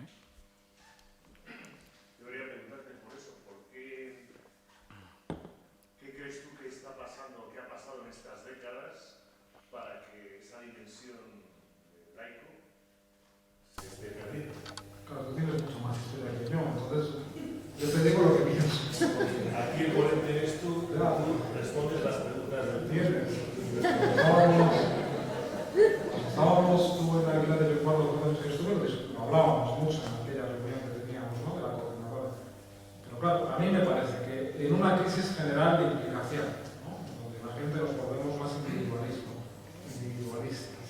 Yo quería preguntarte por eso, ¿qué crees tú que está pasando, qué ha pasado en estas décadas para que esa dimensión laico se esté perdiendo? Claro, tú tienes mucho más historia que yo, entonces yo te digo lo que pienso. Aquí el ponente eres tú respondes las preguntas del ¿Entiendes? Estábamos tú en la Aguilar de Recuerdo con los estudios, hablábamos mucho en aquella reunión que teníamos, ¿no?, de la coordinadora. Pero claro, a mí me parece que en una crisis general de implicación, ¿no?, donde la gente nos volvemos más individualistas,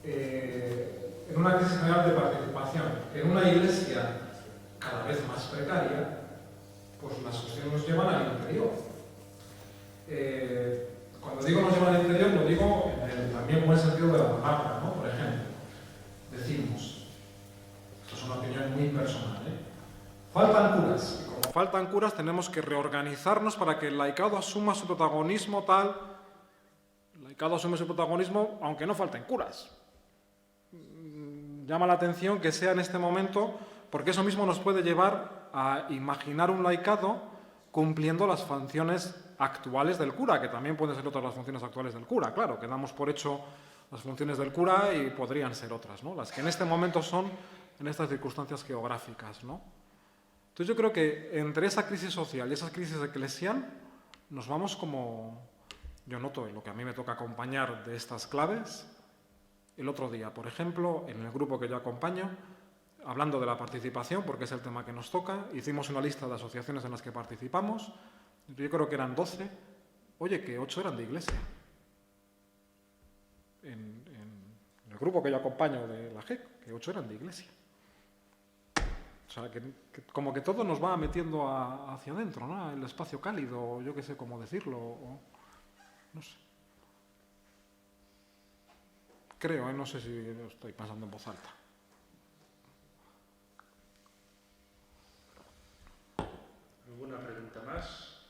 en una crisis general de participación, en una iglesia cada vez más precaria, pues las cuestiones nos llevan al interior. Cuando digo nos llevan al interior, lo digo en el también buen sentido de la palabra, ¿no? Por ejemplo, decimos, esto es una opinión muy personal, faltan curas. Y como faltan curas, tenemos que reorganizarnos para que el laicado asuma su protagonismo tal. El laicado asume su protagonismo aunque no falten curas. Llama la atención que sea en este momento, porque eso mismo nos puede llevar a imaginar un laicado cumpliendo las funciones actuales del cura, que también pueden ser otras las funciones actuales del cura, claro, que damos por hecho las funciones del cura y podrían ser otras, ¿no? Las que en este momento son en estas circunstancias geográficas, ¿no? Entonces yo creo que entre esa crisis social y esa crisis eclesial nos vamos como... Yo noto en lo que a mí me toca acompañar de estas claves. El otro día, por ejemplo, en el grupo que yo acompaño, hablando de la participación, porque es el tema que nos toca, hicimos una lista de asociaciones en las que participamos. Yo creo que eran 12. Oye, que 8 eran de iglesia. En el grupo que yo acompaño de la GEC, que 8 eran de iglesia. O sea, que como que todo nos va metiendo hacia adentro, ¿no? El espacio cálido, yo qué sé cómo decirlo, o, no sé. Creo, no sé si estoy pensando en voz alta. ¿Alguna pregunta más?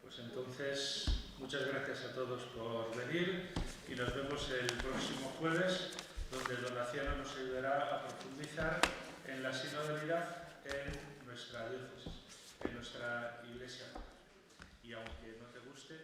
Pues entonces, muchas gracias a todos por venir y nos vemos el próximo jueves, donde Donaciano nos ayudará a profundizar en la sinodalidad en nuestra diócesis, en nuestra iglesia. Y aunque no te guste,